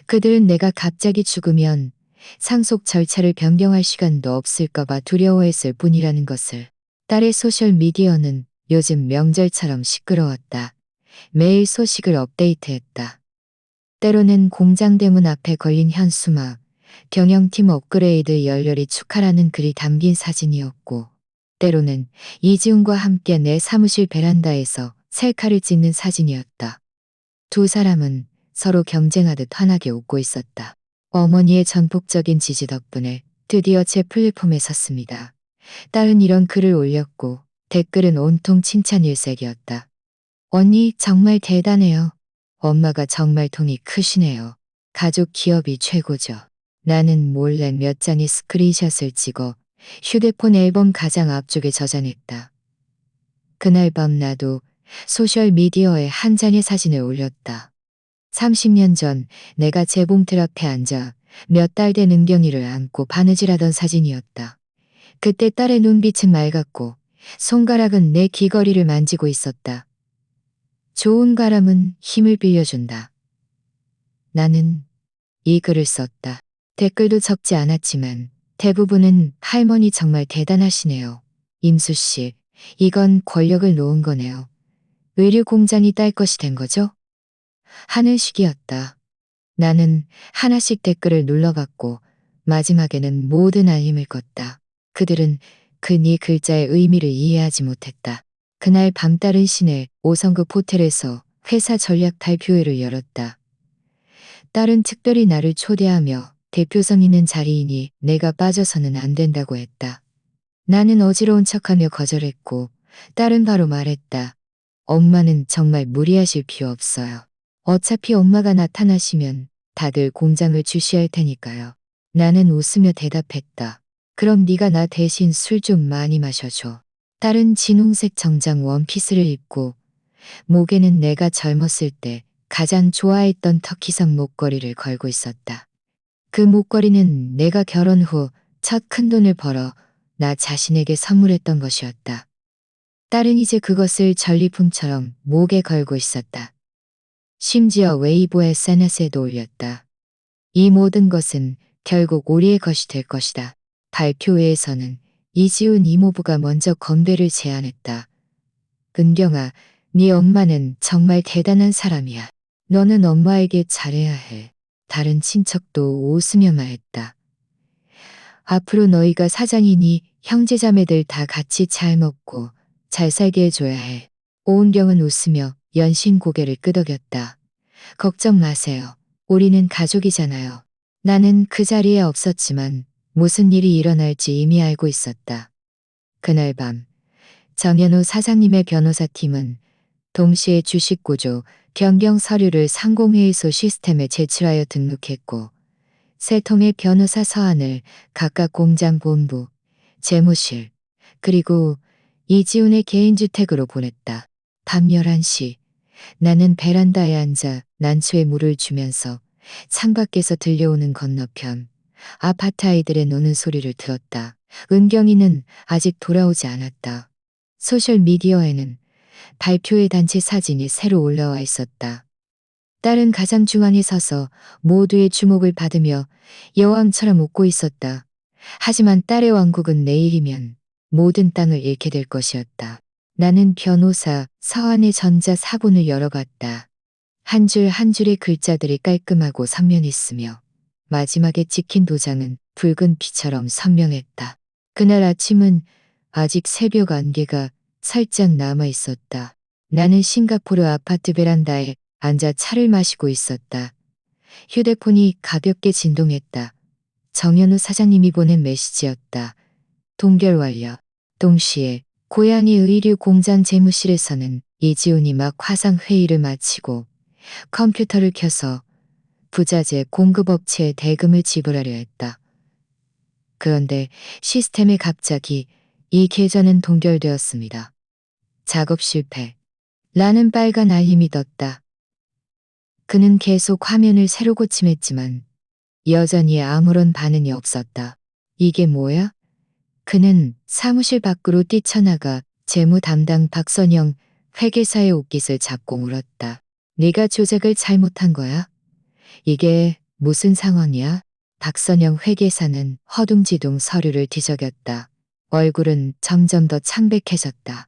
그들은 내가 갑자기 죽으면 상속 절차를 변경할 시간도 없을까봐 두려워했을 뿐이라는 것을. 딸의 소셜미디어는 요즘 명절처럼 시끄러웠다. 매일 소식을 업데이트했다. 때로는 공장 대문 앞에 걸린 현수막, 경영팀 업그레이드 열렬히 축하라는 글이 담긴 사진이었고, 때로는 이지훈과 함께 내 사무실 베란다에서 셀카를 찍는 사진이었다. 두 사람은 서로 경쟁하듯 환하게 웃고 있었다. 어머니의 전폭적인 지지 덕분에 드디어 제 플랫폼에 섰습니다. 딸은 이런 글을 올렸고 댓글은 온통 칭찬 일색이었다. 언니 정말 대단해요. 엄마가 정말 통이 크시네요. 가족 기업이 최고죠. 나는 몰래 몇 장의 스크린샷을 찍어 휴대폰 앨범 가장 앞쪽에 저장했다. 그날 밤 나도 소셜미디어에 한 장의 사진을 올렸다. 30년 전 내가 재봉틀 앞에 앉아 몇 달 된 은경이를 안고 바느질하던 사진이었다. 그때 딸의 눈빛은 맑았고 손가락은 내 귀걸이를 만지고 있었다. 좋은 가람은 힘을 빌려준다. 나는 이 글을 썼다. 댓글도 적지 않았지만 대부분은 할머니 정말 대단하시네요. 임수 씨, 이건 권력을 놓은 거네요. 의류 공장이 딸 것이 된 거죠? 하늘식이었다. 나는 하나씩 댓글을 눌러봤고 마지막에는 모든 알림을 껐다. 그들은 그 네 글자의 의미를 이해하지 못했다. 그날 밤 딸은 시내 5성급 호텔에서 회사 전략 발표회를 열었다. 딸은 특별히 나를 초대하며 대표성 있는 자리이니 내가 빠져서는 안 된다고 했다. 나는 어지러운 척하며 거절했고 딸은 바로 말했다. 엄마는 정말 무리하실 필요 없어요. 어차피 엄마가 나타나시면 다들 공장을 주시할 테니까요. 나는 웃으며 대답했다. 그럼 네가 나 대신 술 좀 많이 마셔줘. 딸은 진홍색 정장 원피스를 입고 목에는 내가 젊었을 때 가장 좋아했던 터키성 목걸이를 걸고 있었다. 그 목걸이는 내가 결혼 후 첫 큰돈을 벌어 나 자신에게 선물했던 것이었다. 딸은 이제 그것을 전리품처럼 목에 걸고 있었다. 심지어 웨이보 SNS에도 올렸다. 이 모든 것은 결국 우리의 것이 될 것이다. 발표회에서는 이지훈 이모부가 먼저 건배를 제안했다. 은경아, 네 엄마는 정말 대단한 사람이야. 너는 엄마에게 잘해야 해. 다른 친척도 웃으며 말했다. 앞으로 너희가 사장이니 형제자매들 다 같이 잘 먹고 잘 살게 해줘야 해. 오은경은 웃으며 연신 고개를 끄덕였다. 걱정 마세요. 우리는 가족이잖아요. 나는 그 자리에 없었지만 무슨 일이 일어날지 이미 알고 있었다. 그날 밤 정현우 사장님의 변호사팀은 동시에 주식구조 변경 서류를 상공회의소 시스템에 제출하여 등록했고 세 통의 변호사 서한을 각각 공장 본부, 재무실, 그리고 이지훈의 개인주택으로 보냈다. 밤 11시 나는 베란다에 앉아 난초에 물을 주면서 창밖에서 들려오는 건너편 아파트 아이들의 노는 소리를 들었다. 은경이는 아직 돌아오지 않았다. 소셜미디어에는 발표회 단체 사진이 새로 올라와 있었다. 딸은 가장 중앙에 서서 모두의 주목을 받으며 여왕처럼 웃고 있었다. 하지만 딸의 왕국은 내일이면 모든 땅을 잃게 될 것이었다. 나는 변호사 서한의 전자 사본을 열어봤다. 한 줄 한 줄의 글자들이 깔끔하고 선명했으며 마지막에 찍힌 도장은 붉은 피처럼 선명했다. 그날 아침은 아직 새벽 안개가 살짝 남아 있었다. 나는 싱가포르 아파트 베란다에 앉아 차를 마시고 있었다. 휴대폰이 가볍게 진동했다. 정현우 사장님이 보낸 메시지였다. 동결 완료. 동시에 고양이 의류 공장 재무실에서는 이지훈이 막 화상 회의를 마치고 컴퓨터를 켜서 부자재 공급업체에 대금을 지불하려 했다. 그런데 시스템에 갑자기 이 계좌는 동결되었습니다. 작업 실패. 라는 빨간 알림이 떴다. 그는 계속 화면을 새로 고침했지만 여전히 아무런 반응이 없었다. 이게 뭐야? 그는 사무실 밖으로 뛰쳐나가 재무 담당 박선영 회계사의 옷깃을 잡고 물었다. 네가 조작을 잘못한 거야? 이게 무슨 상황이야? 박선영 회계사는 허둥지둥 서류를 뒤적였다. 얼굴은 점점 더 창백해졌다.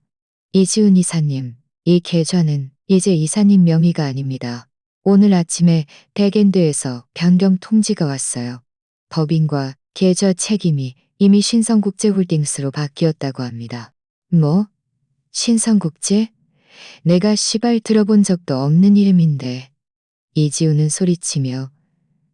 이지훈 이사님, 이 계좌는 이제 이사님 명의가 아닙니다. 오늘 아침에 백엔드에서 변경 통지가 왔어요. 법인과 계좌 책임이 이미 신성국제홀딩스로 바뀌었다고 합니다. 뭐? 신성국제? 내가 시발 들어본 적도 없는 이름인데. 이지훈은 소리치며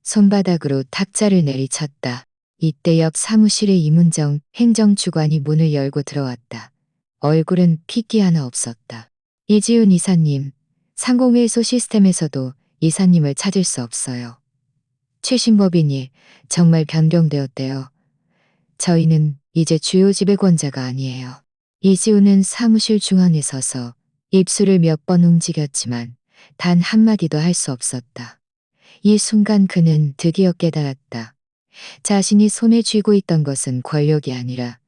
손바닥으로 탁자를 내리쳤다. 이때 옆 사무실의 이문정 행정주관이 문을 열고 들어왔다. 얼굴은 핏기 하나 없었다. 이지훈 이사님, 상공회의소 시스템에서도 이사님을 찾을 수 없어요. 최신 법인이 정말 변경되었대요. 저희는 이제 주요 지배권자가 아니에요. 이지훈은 사무실 중앙에 서서 입술을 몇 번 움직였지만 단 한마디도 할 수 없었다. 이 순간 그는 드디어 깨달았다. 자신이 손에 쥐고 있던 것은 권력이 아니라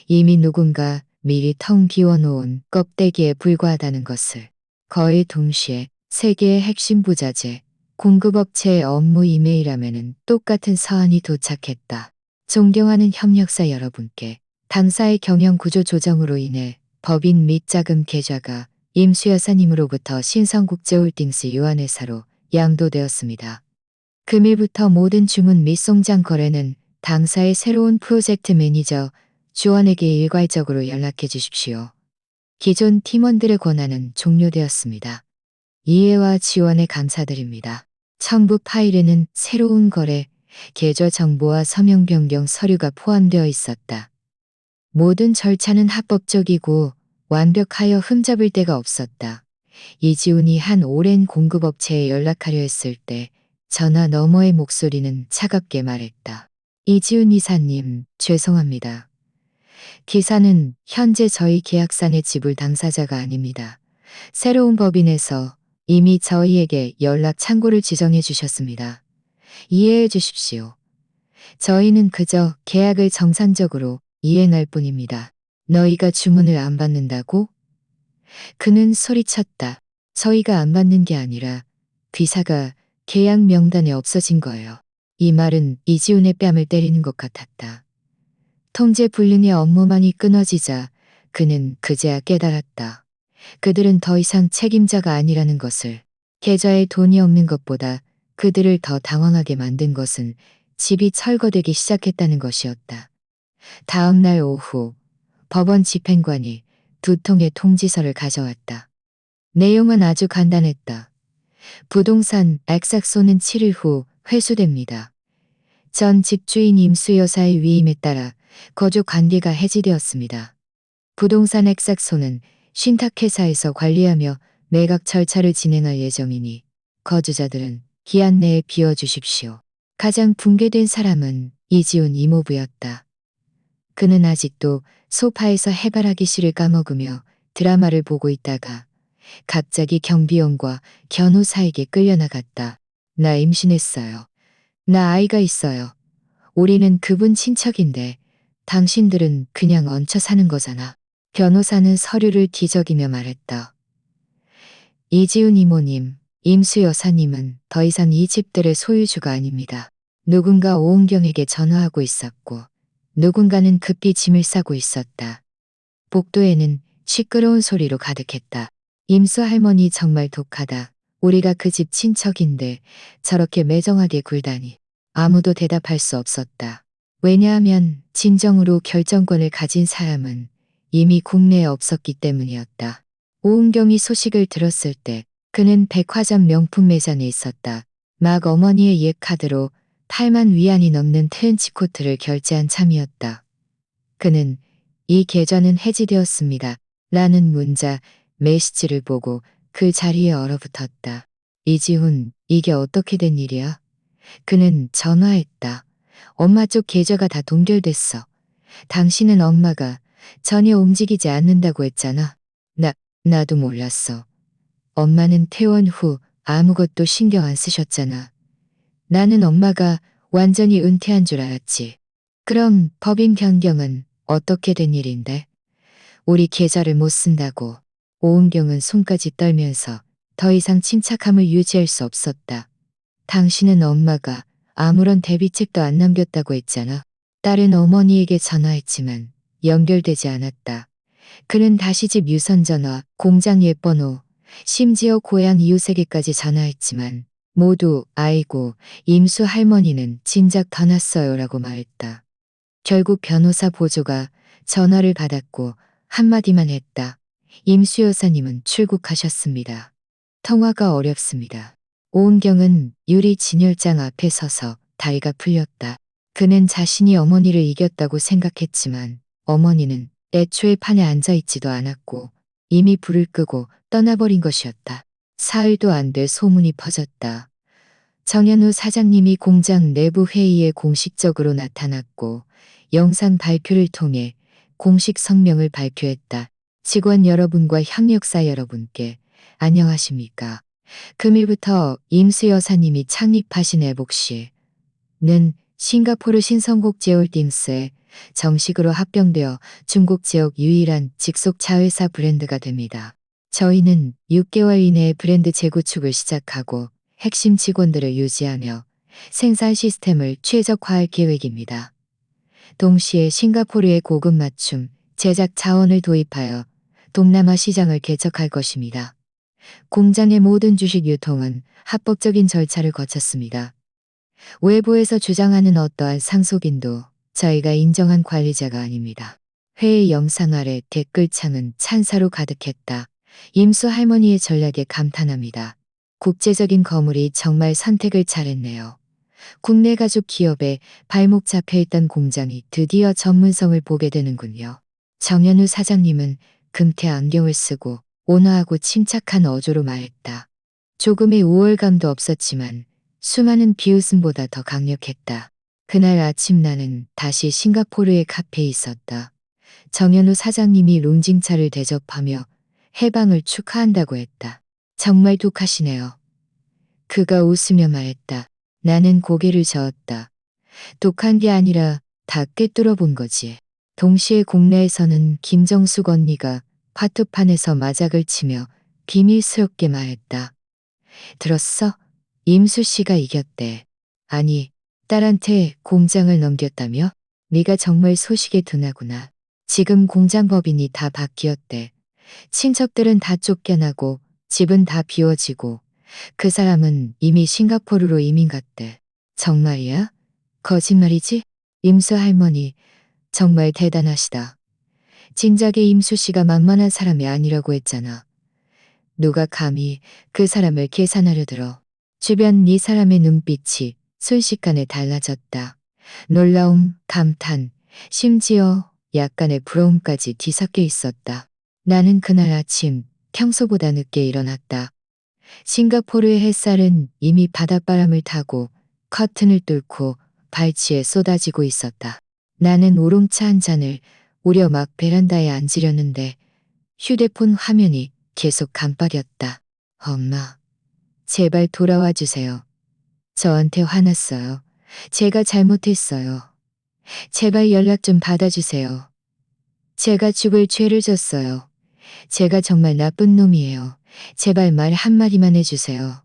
이미 누군가 미리 텅 비워놓은 껍데기에 불과하다는 것을. 거의 동시에 세계의 핵심 부자재, 공급업체의 업무 이메일함에는 똑같은 서한이 도착했다. 존경하는 협력사 여러분께 당사의 경영 구조 조정으로 인해 법인 및 자금 계좌가 임수 여사님으로부터 신성국제홀딩스 유한회사로 양도되었습니다. 금일부터 모든 주문 및 송장 거래는 당사의 새로운 프로젝트 매니저 주원에게 일괄적으로 연락해 주십시오. 기존 팀원들의 권한은 종료되었습니다. 이해와 지원에 감사드립니다. 첨부 파일에는 새로운 거래, 계좌 정보와 서명 변경 서류가 포함되어 있었다. 모든 절차는 합법적이고 완벽하여 흠잡을 데가 없었다. 이지훈이 한 오랜 공급업체에 연락하려 했을 때 전화 너머의 목소리는 차갑게 말했다. 이지훈 이사님, 죄송합니다. 기사는 현재 저희 계약상의 지불 당사자가 아닙니다. 새로운 법인에서 이미 저희에게 연락 창구를 지정해 주셨습니다. 이해해 주십시오. 저희는 그저 계약을 정상적으로 이행할 뿐입니다. 너희가 주문을 안 받는다고? 그는 소리쳤다. 저희가 안 받는 게 아니라 귀사가 계약 명단에 없어진 거예요. 이 말은 이지훈의 뺨을 때리는 것 같았다. 통제 불능의 업무만이 끊어지자 그는 그제야 깨달았다. 그들은 더 이상 책임자가 아니라는 것을. 계좌에 돈이 없는 것보다 그들을 더 당황하게 만든 것은 집이 철거되기 시작했다는 것이었다. 다음 날 오후 법원 집행관이 2통의 통지서를 가져왔다. 내용은 아주 간단했다. 부동산 액삭소는 7일 후 회수됩니다. 전 집주인 임수 여사의 위임에 따라 거주 관계가 해지되었습니다. 부동산 액삭소는 신탁회사에서 관리하며 매각 절차를 진행할 예정이니 거주자들은 기한 내에 비워주십시오. 가장 붕괴된 사람은 이지훈 이모부였다. 그는 아직도 소파에서 해바라기 씨를 까먹으며 드라마를 보고 있다가 갑자기 경비원과 견호사에게 끌려나갔다. 나 임신했어요. 나 아이가 있어요. 우리는 그분 친척인데 당신들은 그냥 얹혀 사는 거잖아. 변호사는 서류를 뒤적이며 말했다. 이지훈 이모님, 임수 여사님은 더 이상 이 집들의 소유주가 아닙니다. 누군가 오은경에게 전화하고 있었고 누군가는 급히 짐을 싸고 있었다. 복도에는 시끄러운 소리로 가득했다. 임수 할머니 정말 독하다. 우리가 그 집 친척인데 저렇게 매정하게 굴다니. 아무도 대답할 수 없었다. 왜냐하면 진정으로 결정권을 가진 사람은 이미 국내에 없었기 때문이었다. 오은경이 소식을 들었을 때 그는 백화점 명품 매장에 있었다. 막 어머니의 옛 카드로 8만 위안이 넘는 트렌치코트를 결제한 참이었다. 그는 이 계좌는 해지되었습니다. 라는 문자, 메시지를 보고 그 자리에 얼어붙었다. 이지훈, 이게 어떻게 된 일이야? 그는 전화했다. 엄마 쪽 계좌가 다 동결됐어. 당신은 엄마가 전혀 움직이지 않는다고 했잖아. 나도 몰랐어. 엄마는 퇴원 후 아무것도 신경 안 쓰셨잖아. 나는 엄마가 완전히 은퇴한 줄 알았지. 그럼 법인 변경은 어떻게 된 일인데? 우리 계좌를 못 쓴다고. 오은경은 손까지 떨면서 더 이상 침착함을 유지할 수 없었다. 당신은 엄마가 아무런 대비책도 안 남겼다고 했잖아. 딸은 어머니에게 전화했지만 연결되지 않았다. 그는 다시 집 유선전화, 공장 옛번호, 심지어 고향 이웃에게까지 전화했지만 모두 아이고 임수 할머니는 진작 더 났어요라고 말했다. 결국 변호사 보조가 전화를 받았고 한마디만 했다. 임수 여사님은 출국하셨습니다. 통화가 어렵습니다. 오은경은 유리 진열장 앞에 서서 다리가 풀렸다. 그는 자신이 어머니를 이겼다고 생각했지만 어머니는 애초에 판에 앉아있지도 않았고 이미 불을 끄고 떠나버린 것이었다. 사흘도 안 돼 소문이 퍼졌다. 정현우 사장님이 공장 내부 회의에 공식적으로 나타났고 영상 발표를 통해 공식 성명을 발표했다. 직원 여러분과 협력사 여러분께 안녕하십니까. 금일부터 임수 여사님이 창립하신 에복시는 싱가포르 신성국제홀딩스에 정식으로 합병되어 중국 지역 유일한 직속 자회사 브랜드가 됩니다. 저희는 6개월 이내에 브랜드 재구축을 시작하고 핵심 직원들을 유지하며 생산 시스템을 최적화할 계획입니다. 동시에 싱가포르의 고급 맞춤 제작 자원을 도입하여 동남아 시장을 개척할 것입니다. 공장의 모든 주식 유통은 합법적인 절차를 거쳤습니다. 외부에서 주장하는 어떠한 상속인도 저희가 인정한 관리자가 아닙니다. 회의 영상 아래 댓글창은 찬사로 가득했다. 임수 할머니의 전략에 감탄합니다. 국제적인 거물이 정말 선택을 잘했네요. 국내 가죽 기업에 발목 잡혀있던 공장이 드디어 전문성을 보게 되는군요. 정현우 사장님은 금태 안경을 쓰고 온화하고 침착한 어조로 말했다. 조금의 우월감도 없었지만 수많은 비웃음보다 더 강력했다. 그날 아침 나는 다시 싱가포르의 카페에 있었다. 정현우 사장님이 롱징차를 대접하며 해방을 축하한다고 했다. 정말 독하시네요. 그가 웃으며 말했다. 나는 고개를 저었다. 독한 게 아니라 다 꿰뚫어 본 거지. 동시에 국내에서는 김정숙 언니가 화투판에서 마작을 치며 비밀스럽게 말했다. 들었어? 임수 씨가 이겼대. 아니, 딸한테 공장을 넘겼다며? 네가 정말 소식에 둔하구나. 지금 공장 법인이 다 바뀌었대. 친척들은 다 쫓겨나고 집은 다 비워지고 그 사람은 이미 싱가포르로 이민 갔대. 정말이야? 거짓말이지? 임수 할머니 정말 대단하시다. 진작에 임수 씨가 만만한 사람이 아니라고 했잖아. 누가 감히 그 사람을 계산하려 들어. 주변 이 사람의 눈빛이 순식간에 달라졌다. 놀라움, 감탄, 심지어 약간의 부러움까지 뒤섞여 있었다. 나는 그날 아침 평소보다 늦게 일어났다. 싱가포르의 햇살은 이미 바닷바람을 타고 커튼을 뚫고 발치에 쏟아지고 있었다. 나는 우롱차 한 잔을 우려 막 베란다에 앉으려는데 휴대폰 화면이 계속 깜빡였다. 엄마, 제발 돌아와 주세요. 저한테 화났어요. 제가 잘못했어요. 제발 연락 좀 받아주세요. 제가 죽을 죄를 졌어요. 제가 정말 나쁜 놈이에요. 제발 말 한마디만 해주세요.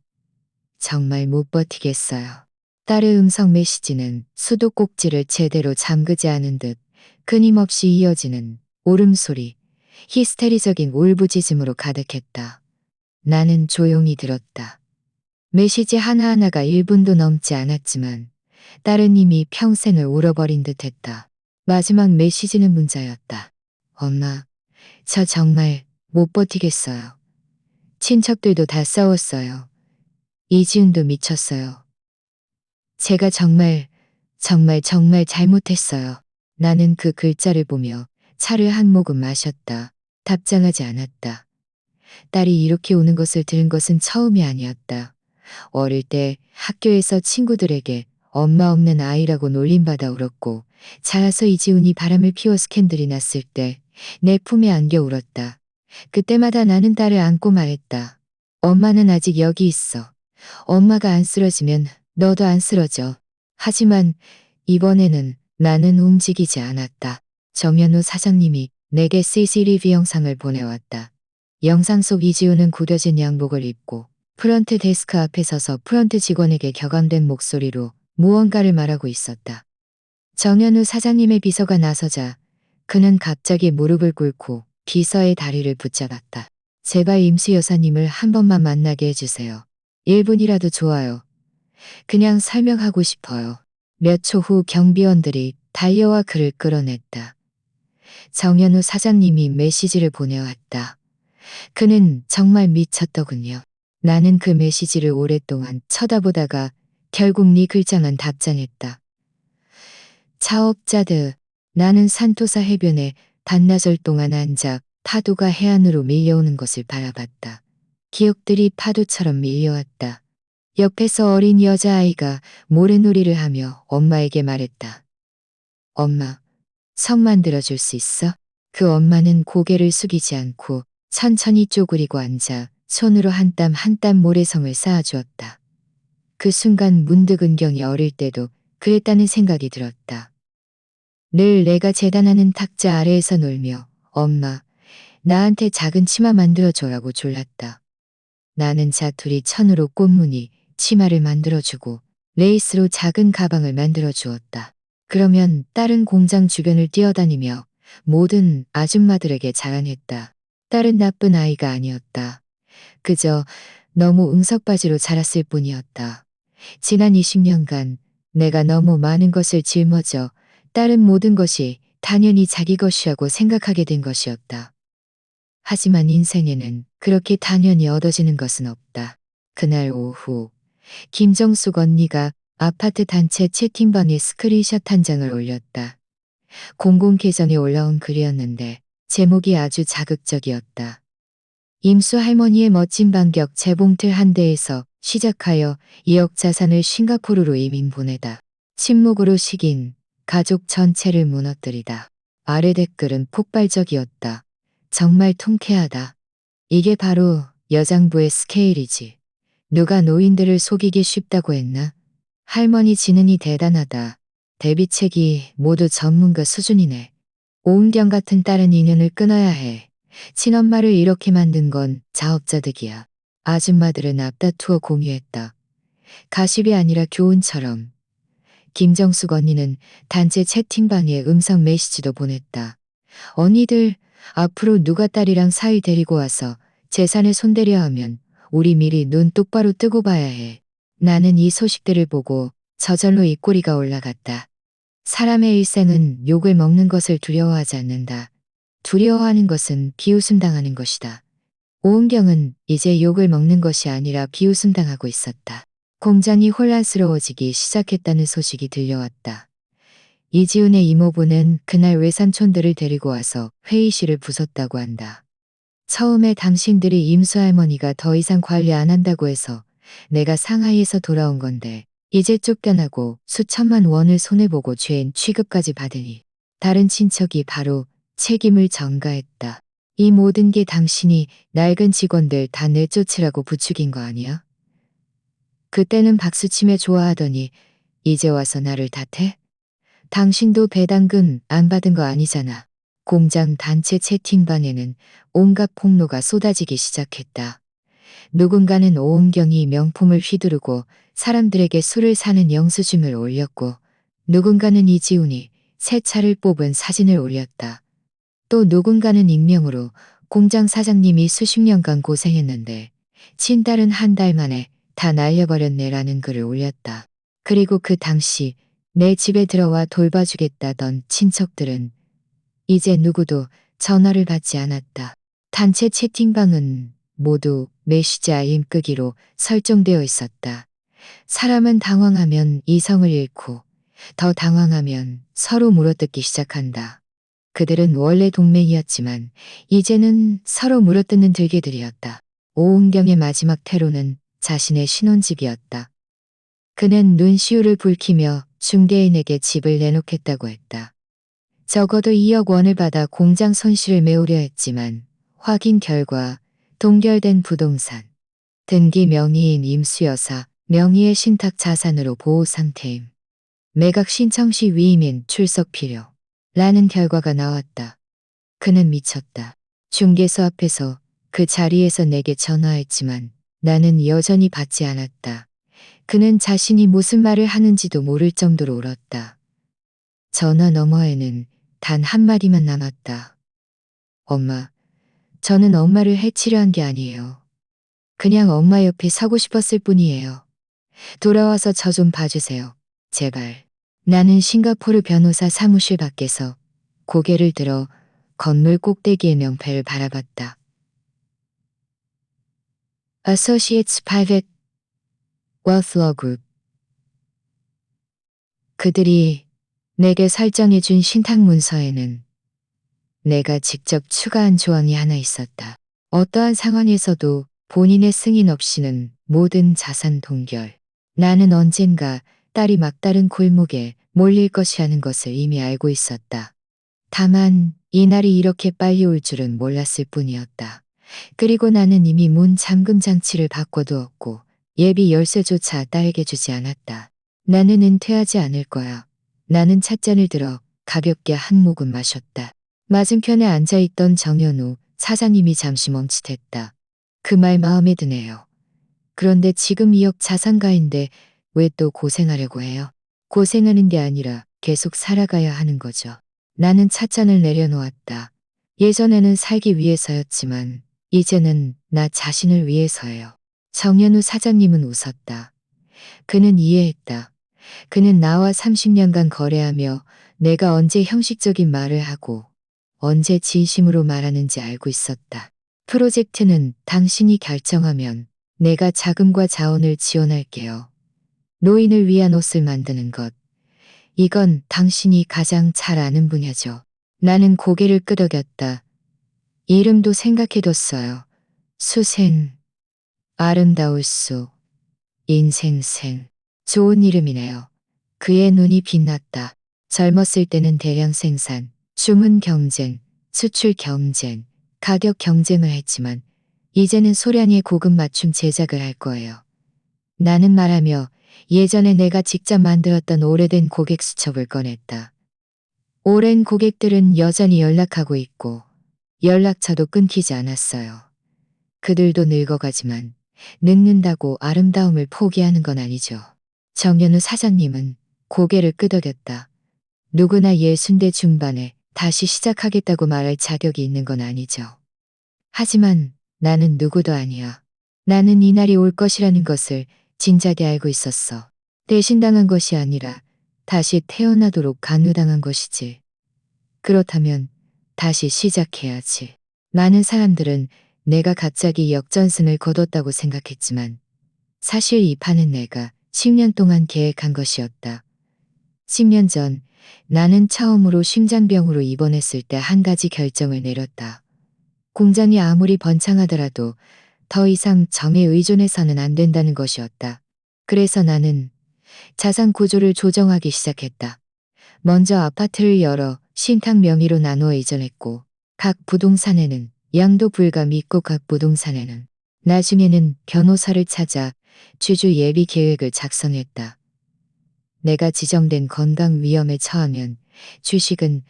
정말 못 버티겠어요. 딸의 음성 메시지는 수도꼭지를 제대로 잠그지 않은 듯 끊임없이 이어지는 울음소리, 히스테리적인 울부짖음으로 가득했다. 나는 조용히 들었다. 메시지 하나하나가 1분도 넘지 않았지만 딸은 이미 평생을 울어버린 듯했다. 마지막 메시지는 문자였다. 엄마, 저 정말 못 버티겠어요. 친척들도 다 싸웠어요. 이지훈도 미쳤어요. 제가 정말 잘못했어요. 나는 그 글자를 보며 차를 한 모금 마셨다. 답장하지 않았다. 딸이 이렇게 우는 것을 들은 것은 처음이 아니었다. 어릴 때 학교에서 친구들에게 엄마 없는 아이라고 놀림받아 울었고, 자라서 이지훈이 바람을 피워 스캔들이 났을 때 내 품에 안겨 울었다. 그때마다 나는 딸을 안고 말했다. 엄마는 아직 여기 있어. 엄마가 안 쓰러지면 너도 안 쓰러져. 하지만 이번에는 나는 움직이지 않았다. 정현우 사장님이 내게 CCTV 영상을 보내왔다. 영상 속 이지훈은 구겨진 양복을 입고 프런트 데스크 앞에 서서 프런트 직원에게 격앙된 목소리로 무언가를 말하고 있었다. 정현우 사장님의 비서가 나서자 그는 갑자기 무릎을 꿇고 비서의 다리를 붙잡았다. 제발 임수 여사님을 한 번만 만나게 해주세요. 1분이라도 좋아요. 그냥 설명하고 싶어요. 몇 초 후 경비원들이 달려와 그를 끌어냈다. 정현우 사장님이 메시지를 보내왔다. 그는 정말 미쳤더군요. 나는 그 메시지를 오랫동안 쳐다보다가 결국 네 글자만 답장했다. 차업자드. 나는 산토사 해변에 반나절 동안 앉아 파도가 해안으로 밀려오는 것을 바라봤다. 기억들이 파도처럼 밀려왔다. 옆에서 어린 여자아이가 모래놀이를 하며 엄마에게 말했다. 엄마, 성 만들어줄 수 있어? 그 엄마는 고개를 숙이지 않고 천천히 쪼그리고 앉아 손으로 한 땀 한 땀 모래성을 쌓아주었다. 그 순간 문득 은경이 어릴 때도 그랬다는 생각이 들었다. 늘 내가 재단하는 탁자 아래에서 놀며 엄마, 나한테 작은 치마 만들어줘라고 졸랐다. 나는 자투리 천으로 꽃무늬 치마를 만들어주고 레이스로 작은 가방을 만들어주었다. 그러면 딸은 공장 주변을 뛰어다니며 모든 아줌마들에게 자랑했다. 딸은 나쁜 아이가 아니었다. 그저 너무 응석바지로 자랐을 뿐이었다. 지난 20년간 내가 너무 많은 것을 짊어져 딸은 모든 것이 당연히 자기 것이라고 생각하게 된 것이었다. 하지만 인생에는 그렇게 당연히 얻어지는 것은 없다. 그날 오후 김정숙 언니가 아파트 단체 채팅방에 스크린샷 한 장을 올렸다. 공공 계정에 올라온 글이었는데 제목이 아주 자극적이었다. 임수 할머니의 멋진 반격 재봉틀 한 대에서 시작하여 2억 자산을 싱가포르로 이민 보내다. 침묵으로 식인 가족 전체를 무너뜨리다. 아래 댓글은 폭발적이었다. 정말 통쾌하다. 이게 바로 여장부의 스케일이지. 누가 노인들을 속이기 쉽다고 했나? 할머니 지능이 대단하다. 대비책이 모두 전문가 수준이네. 오은경 같은 딸은 인연을 끊어야 해. 친엄마를 이렇게 만든 건 자업자득이야. 아줌마들은 앞다투어 공유했다. 가십이 아니라 교훈처럼. 김정숙 언니는 단체 채팅방에 음성 메시지도 보냈다. 언니들, 앞으로 누가 딸이랑 사위 데리고 와서 재산에 손대려 하면 우리 미리 눈 똑바로 뜨고 봐야 해. 나는 이 소식들을 보고 저절로 입꼬리가 올라갔다. 사람의 일생은 욕을 먹는 것을 두려워하지 않는다. 두려워하는 것은 비웃음 당하는 것이다. 오은경은 이제 욕을 먹는 것이 아니라 비웃음 당하고 있었다. 공장이 혼란스러워지기 시작했다는 소식이 들려왔다. 이지훈의 이모부는 그날 외삼촌들을 데리고 와서 회의실을 부쉈다고 한다. 처음에 당신들이 임수 할머니가 더 이상 관리 안 한다고 해서 내가 상하이에서 돌아온 건데 이제 쫓겨나고 수천만 원을 손해보고 죄인 취급까지 받으니 다른 친척이 바로 책임을 전가했다. 이 모든 게 당신이 낡은 직원들 다 내쫓으라고 부추긴 거 아니야? 그때는 박수치며 좋아하더니 이제 와서 나를 탓해? 당신도 배당금 안 받은 거 아니잖아. 공장 단체 채팅방에는 온갖 폭로가 쏟아지기 시작했다. 누군가는 오은경이 명품을 휘두르고 사람들에게 술을 사는 영수증을 올렸고 누군가는 이지훈이 새 차를 뽑은 사진을 올렸다. 또 누군가는 익명으로 공장 사장님이 수십 년간 고생했는데 친딸은 한 달 만에 다 날려버렸네라는 글을 올렸다. 그리고 그 당시 내 집에 들어와 돌봐주겠다던 친척들은 이제 누구도 전화를 받지 않았다. 단체 채팅방은 모두 메시지 알림 끄기로 설정되어 있었다. 사람은 당황하면 이성을 잃고 더 당황하면 서로 물어뜯기 시작한다. 그들은 원래 동맹이었지만 이제는 서로 물어뜯는 들개들이었다. 오은경의 마지막 퇴로는 자신의 신혼집이었다. 그는 눈시울을 붉히며 중개인에게 집을 내놓겠다고 했다. 적어도 2억 원을 받아 공장 손실을 메우려 했지만 확인 결과 동결된 부동산, 등기 명의인 임수여사 명의의 신탁 자산으로 보호 상태임. 매각 신청 시 위임인 출석 필요. 라는 결과가 나왔다. 그는 미쳤다. 중개소 앞에서 그 자리에서 내게 전화했지만 나는 여전히 받지 않았다. 그는 자신이 무슨 말을 하는지도 모를 정도로 울었다. 전화 너머에는 단 한마디만 남았다. 엄마, 저는 엄마를 해치려 한 게 아니에요. 그냥 엄마 옆에 서고 싶었을 뿐이에요. 돌아와서 저 좀 봐주세요. 제발. 나는 싱가포르 변호사 사무실 밖에서 고개를 들어 건물 꼭대기의 명패를 바라봤다. Associates Private Wealth Law Group. 그들이 내게 설정해준 신탁 문서에는 내가 직접 추가한 조항이 하나 있었다. 어떠한 상황에서도 본인의 승인 없이는 모든 자산 동결. 나는 언젠가 딸이 막다른 골목에 몰릴 것이라는 것을 이미 알고 있었다. 다만 이날이 이렇게 빨리 올 줄은 몰랐을 뿐이었다. 그리고 나는 이미 문 잠금 장치를 바꿔두었고 예비 열쇠조차 딸에게 주지 않았다. 나는 은퇴하지 않을 거야. 나는 찻잔을 들어 가볍게 한 모금 마셨다. 맞은편에 앉아있던 정현우 사장님이 잠시 멈칫했다. 그 말 마음에 드네요. 그런데 지금 2억 자산가인데 왜 또 고생하려고 해요? 고생하는 게 아니라 계속 살아가야 하는 거죠. 나는 찻잔을 내려놓았다. 예전에는 살기 위해서였지만 이제는 나 자신을 위해서예요. 정현우 사장님은 웃었다. 그는 이해했다. 그는 나와 30년간 거래하며 내가 언제 형식적인 말을 하고 언제 진심으로 말하는지 알고 있었다. 프로젝트는 당신이 결정하면 내가 자금과 자원을 지원할게요. 노인을 위한 옷을 만드는 것. 이건 당신이 가장 잘 아는 분야죠. 나는 고개를 끄덕였다. 이름도 생각해뒀어요. 수생. 아름다울 수. 인생생. 좋은 이름이네요. 그의 눈이 빛났다. 젊었을 때는 대량 생산, 주문 경쟁, 수출 경쟁, 가격 경쟁을 했지만 이제는 소량의 고급 맞춤 제작을 할 거예요. 나는 말하며 예전에 내가 직접 만들었던 오래된 고객 수첩을 꺼냈다. 오랜 고객들은 여전히 연락하고 있고 연락처도 끊기지 않았어요. 그들도 늙어가지만 늙는다고 아름다움을 포기하는 건 아니죠. 정현우 사장님은 고개를 끄덕였다. 누구나 60대 중반에 다시 시작하겠다고 말할 자격이 있는 건 아니죠. 하지만 나는 누구도 아니야. 나는 이날이 올 것이라는 것을 진작에 알고 있었어. 대신당한 것이 아니라 다시 태어나도록 강요당한 것이지. 그렇다면 다시 시작해야지. 많은 사람들은 내가 갑자기 역전승을 거뒀다고 생각했지만 사실 이 판은 내가 10년 동안 계획한 것이었다. 10년 전 나는 처음으로 심장병으로 입원했을 때 한 가지 결정을 내렸다. 공장이 아무리 번창하더라도 더 이상 정에 의존해서는 안 된다는 것이었다. 그래서 나는 자산 구조를 조정하기 시작했다. 먼저 아파트를 열어 신탁 명의로 나누어 이전했고 각 부동산에는 양도 불가 믿고 각 부동산에는 나중에는 변호사를 찾아 주주 예비 계획을 작성했다. 내가 지정된 건강 위험에 처하면 주식은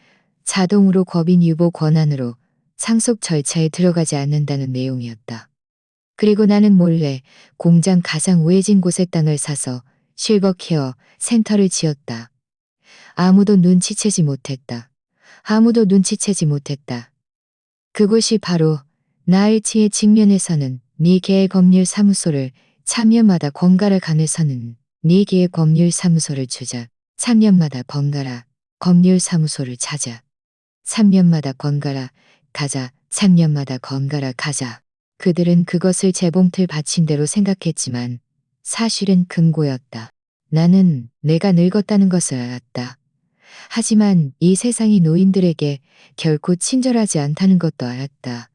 자동으로 법인 유보 권한으로 상속 절차에 들어가지 않는다는 내용이었다. 그리고 나는 몰래 공장 가장 외진 곳에 땅을 사서 실버케어 센터를 지었다. 아무도 눈치채지 못했다. 아무도 눈치채지 못했다. 그곳이 바로 나일치의 직면에서는 미개의 법률 사무소를 3년마다 번갈아 가면서는 네개의 법률사무소를 주자. 3년마다 번갈아 법률사무소를 찾아. 3년마다 번갈아 가자. 3년마다 번갈아 가자. 그들은 그것을 재봉틀 받침대로 생각했지만 사실은 금고였다. 나는 내가 늙었다는 것을 알았다. 하지만 이 세상이 노인들에게 결코 친절하지 않다는 것도 알았다.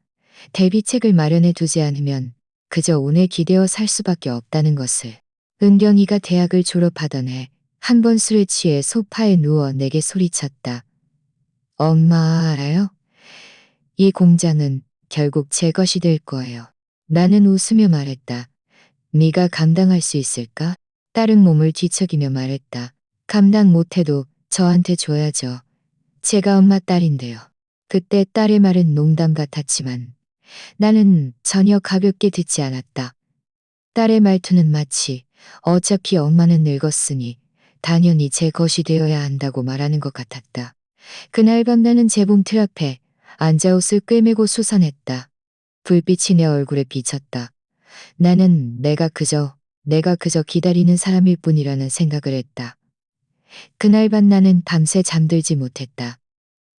대비책을 마련해 두지 않으면 그저 운에 기대어 살 수밖에 없다는 것을. 은경이가 대학을 졸업하던 해 한 번 술에 취해 소파에 누워 내게 소리쳤다. 엄마 알아요? 이 공장은 결국 제 것이 될 거예요. 나는 웃으며 말했다. 네가 감당할 수 있을까? 딸은 몸을 뒤척이며 말했다. 감당 못해도 저한테 줘야죠. 제가 엄마 딸인데요. 그때 딸의 말은 농담 같았지만 나는 전혀 가볍게 듣지 않았다. 딸의 말투는 마치 어차피 엄마는 늙었으니 당연히 제 것이 되어야 한다고 말하는 것 같았다. 그날 밤 나는 재봉틀 앞에 앉아 옷을 꿰매고 수선했다. 불빛이 내 얼굴에 비쳤다. 나는 내가 그저 기다리는 사람일 뿐이라는 생각을 했다. 그날 밤 나는 밤새 잠들지 못했다.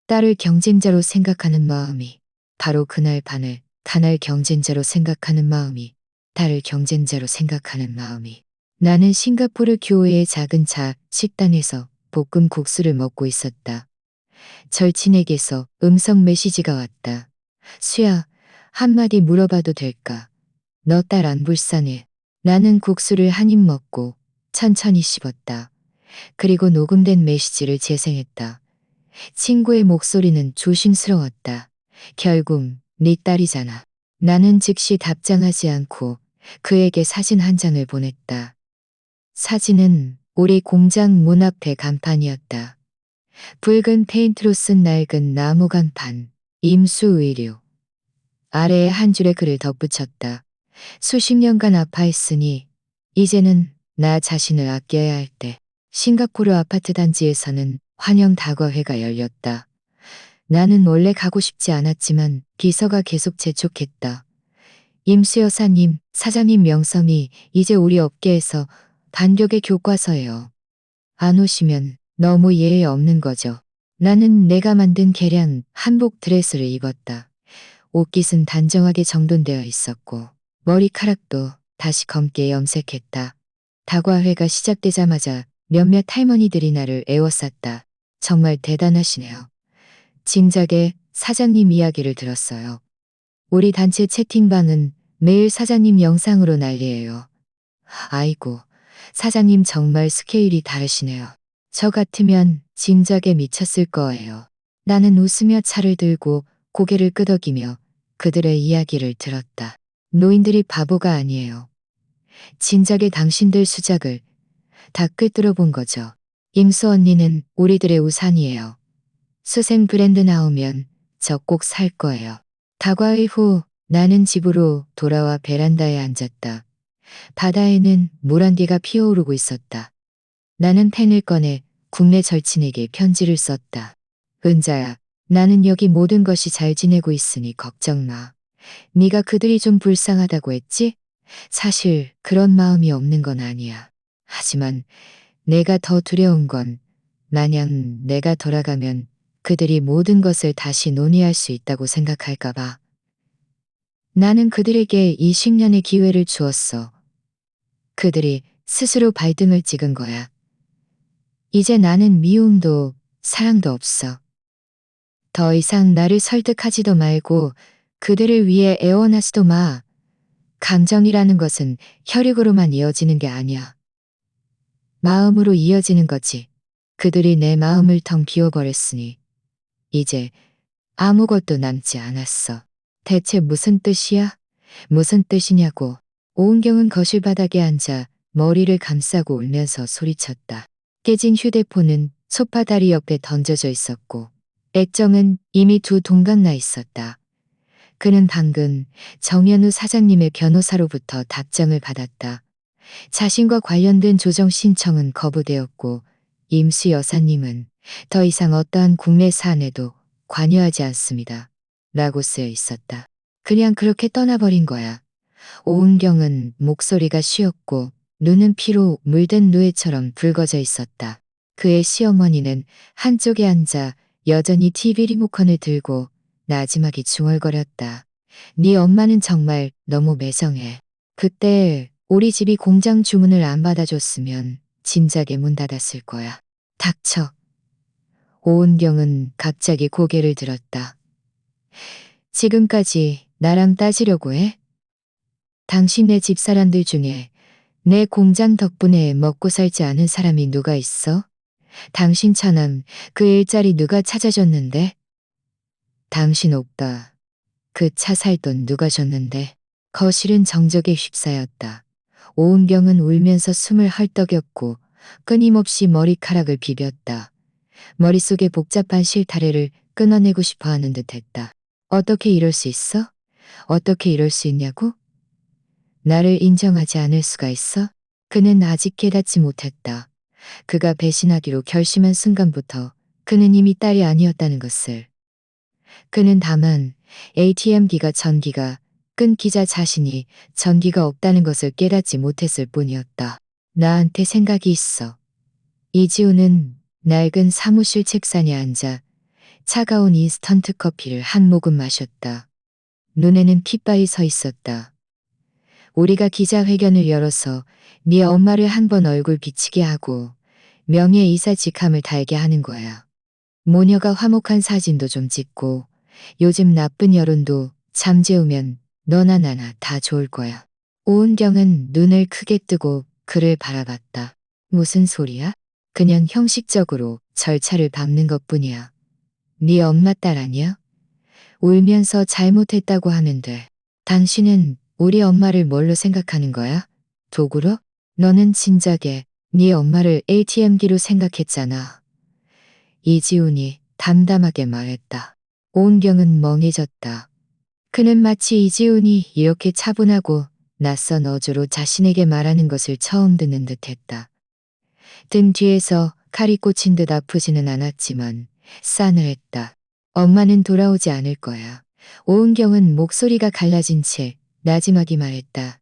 딸을 경쟁자로 생각하는 마음이 바로 그날 밤을 단알 경쟁자로 생각하는 마음이 딸을 경쟁자로 생각하는 마음이 나는 싱가포르 교회의 작은 차 식당에서 볶음 국수를 먹고 있었다. 절친에게서 음성 메시지가 왔다. 수야, 한마디 물어봐도 될까? 너 딸 안 불쌍해. 나는 국수를 한 입 먹고 천천히 씹었다. 그리고 녹음된 메시지를 재생했다. 친구의 목소리는 조심스러웠다. 결국 네 딸이잖아. 나는 즉시 답장하지 않고 그에게 사진 한 장을 보냈다. 사진은 우리 공장 문 앞의 간판이었다. 붉은 페인트로 쓴 낡은 나무 간판, 임수의료. 아래에 한 줄의 글을 덧붙였다. 수십 년간 아파했으니 이제는 나 자신을 아껴야 할 때. 싱가포르 아파트 단지에서는 환영 다과회가 열렸다. 나는 원래 가고 싶지 않았지만 비서가 계속 재촉했다. 임수 여사님, 사장님 명성이 이제 우리 업계에서 반격의 교과서예요. 안 오시면 너무 예의 없는 거죠. 나는 내가 만든 개량 한복 드레스를 입었다. 옷깃은 단정하게 정돈되어 있었고 머리카락도 다시 검게 염색했다. 다과회가 시작되자마자 몇몇 할머니들이 나를 애워쌌다. 정말 대단하시네요. 진작에 사장님 이야기를 들었어요. 우리 단체 채팅방은 매일 사장님 영상으로 난리예요. 아이고, 사장님 정말 스케일이 다르시네요. 저 같으면 진작에 미쳤을 거예요. 나는 웃으며 차를 들고 고개를 끄덕이며 그들의 이야기를 들었다. 노인들이 바보가 아니에요. 진작에 당신들 수작을 다 꿰뚫어 본 거죠. 임수 언니는 우리들의 우산이에요. 수생 브랜드 나오면 저 꼭 살 거예요. 다과회 후 나는 집으로 돌아와 베란다에 앉았다. 바다에는 물안개가 피어오르고 있었다. 나는 펜을 꺼내 국내 절친에게 편지를 썼다. 은자야, 나는 여기 모든 것이 잘 지내고 있으니 걱정 마. 네가 그들이 좀 불쌍하다고 했지? 사실 그런 마음이 없는 건 아니야. 하지만 내가 더 두려운 건 만약 내가 돌아가면 그들이 모든 것을 다시 논의할 수 있다고 생각할까 봐. 나는 그들에게 20년의 기회를 주었어. 그들이 스스로 발등을 찍은 거야. 이제 나는 미움도 사랑도 없어. 더 이상 나를 설득하지도 말고 그들을 위해 애원하지도 마. 감정이라는 것은 혈육으로만 이어지는 게 아니야. 마음으로 이어지는 거지. 그들이 내 마음을 텅 비워버렸으니 이제 아무것도 남지 않았어. 대체 무슨 뜻이야? 무슨 뜻이냐고. 오은경은 거실 바닥에 앉아 머리를 감싸고 울면서 소리쳤다. 깨진 휴대폰은 소파 다리 옆에 던져져 있었고 액정은 이미 두 동강 나 있었다. 그는 방금 정연우 사장님의 변호사로부터 답장을 받았다. 자신과 관련된 조정 신청은 거부되었고 임수 여사님은 더 이상 어떠한 국내 사안에도 관여하지 않습니다. 라고 쓰여 있었다. 그냥 그렇게 떠나버린 거야. 오은경은 목소리가 쉬었고 눈은 피로 물든 누에처럼 붉어져 있었다. 그의 시어머니는 한쪽에 앉아 여전히 TV 리모컨을 들고 나지막이 중얼거렸다. 네 엄마는 정말 너무 매정해. 그때 우리 집이 공장 주문을 안 받아줬으면 진작에 문 닫았을 거야. 닥쳐. 오은경은 갑자기 고개를 들었다. 지금까지 나랑 따지려고 해? 당신네 집 사람들 중에 내 공장 덕분에 먹고 살지 않은 사람이 누가 있어? 당신처럼 그 일자리 누가 찾아줬는데? 당신 오빠 그 차 살 돈 누가 줬는데? 거실은 정적에 휩싸였다. 오은경은 울면서 숨을 헐떡였고 끊임없이 머리카락을 비볐다. 머릿속에 복잡한 실타래를 끊어내고 싶어 하는 듯했다. 어떻게 이럴 수 있어? 어떻게 이럴 수 있냐고? 나를 인정하지 않을 수가 있어? 그는 아직 깨닫지 못했다. 그가 배신하기로 결심한 순간부터 그는 이미 딸이 아니었다는 것을. 그는 다만 ATM기가 전기가 끊기자 자신이 전기가 없다는 것을 깨닫지 못했을 뿐이었다. 나한테 생각이 있어. 이지우는 낡은 사무실 책상에 앉아 차가운 인스턴트 커피를 한 모금 마셨다. 눈에는 핏바위 서 있었다. 우리가 기자회견을 열어서 네 엄마를 한번 얼굴 비치게 하고 명예이사 직함을 달게 하는 거야. 모녀가 화목한 사진도 좀 찍고 요즘 나쁜 여론도 잠재우면 너나 나나 다 좋을 거야. 오은경은 눈을 크게 뜨고 그를 바라봤다. 무슨 소리야? 그냥 형식적으로 절차를 밟는 것뿐이야. 네 엄마 딸 아니야? 울면서 잘못했다고 하면 돼. 당신은 우리 엄마를 뭘로 생각하는 거야? 도구로? 너는 진작에 네 엄마를 ATM기로 생각했잖아. 이지훈이 담담하게 말했다. 오은경은 멍해졌다. 그는 마치 이지훈이 이렇게 차분하고 낯선 어조로 자신에게 말하는 것을 처음 듣는 듯했다. 등 뒤에서 칼이 꽂힌 듯 아프지는 않았지만 싸늘했다. 엄마는 돌아오지 않을 거야. 오은경은 목소리가 갈라진 채 나지막이 말했다.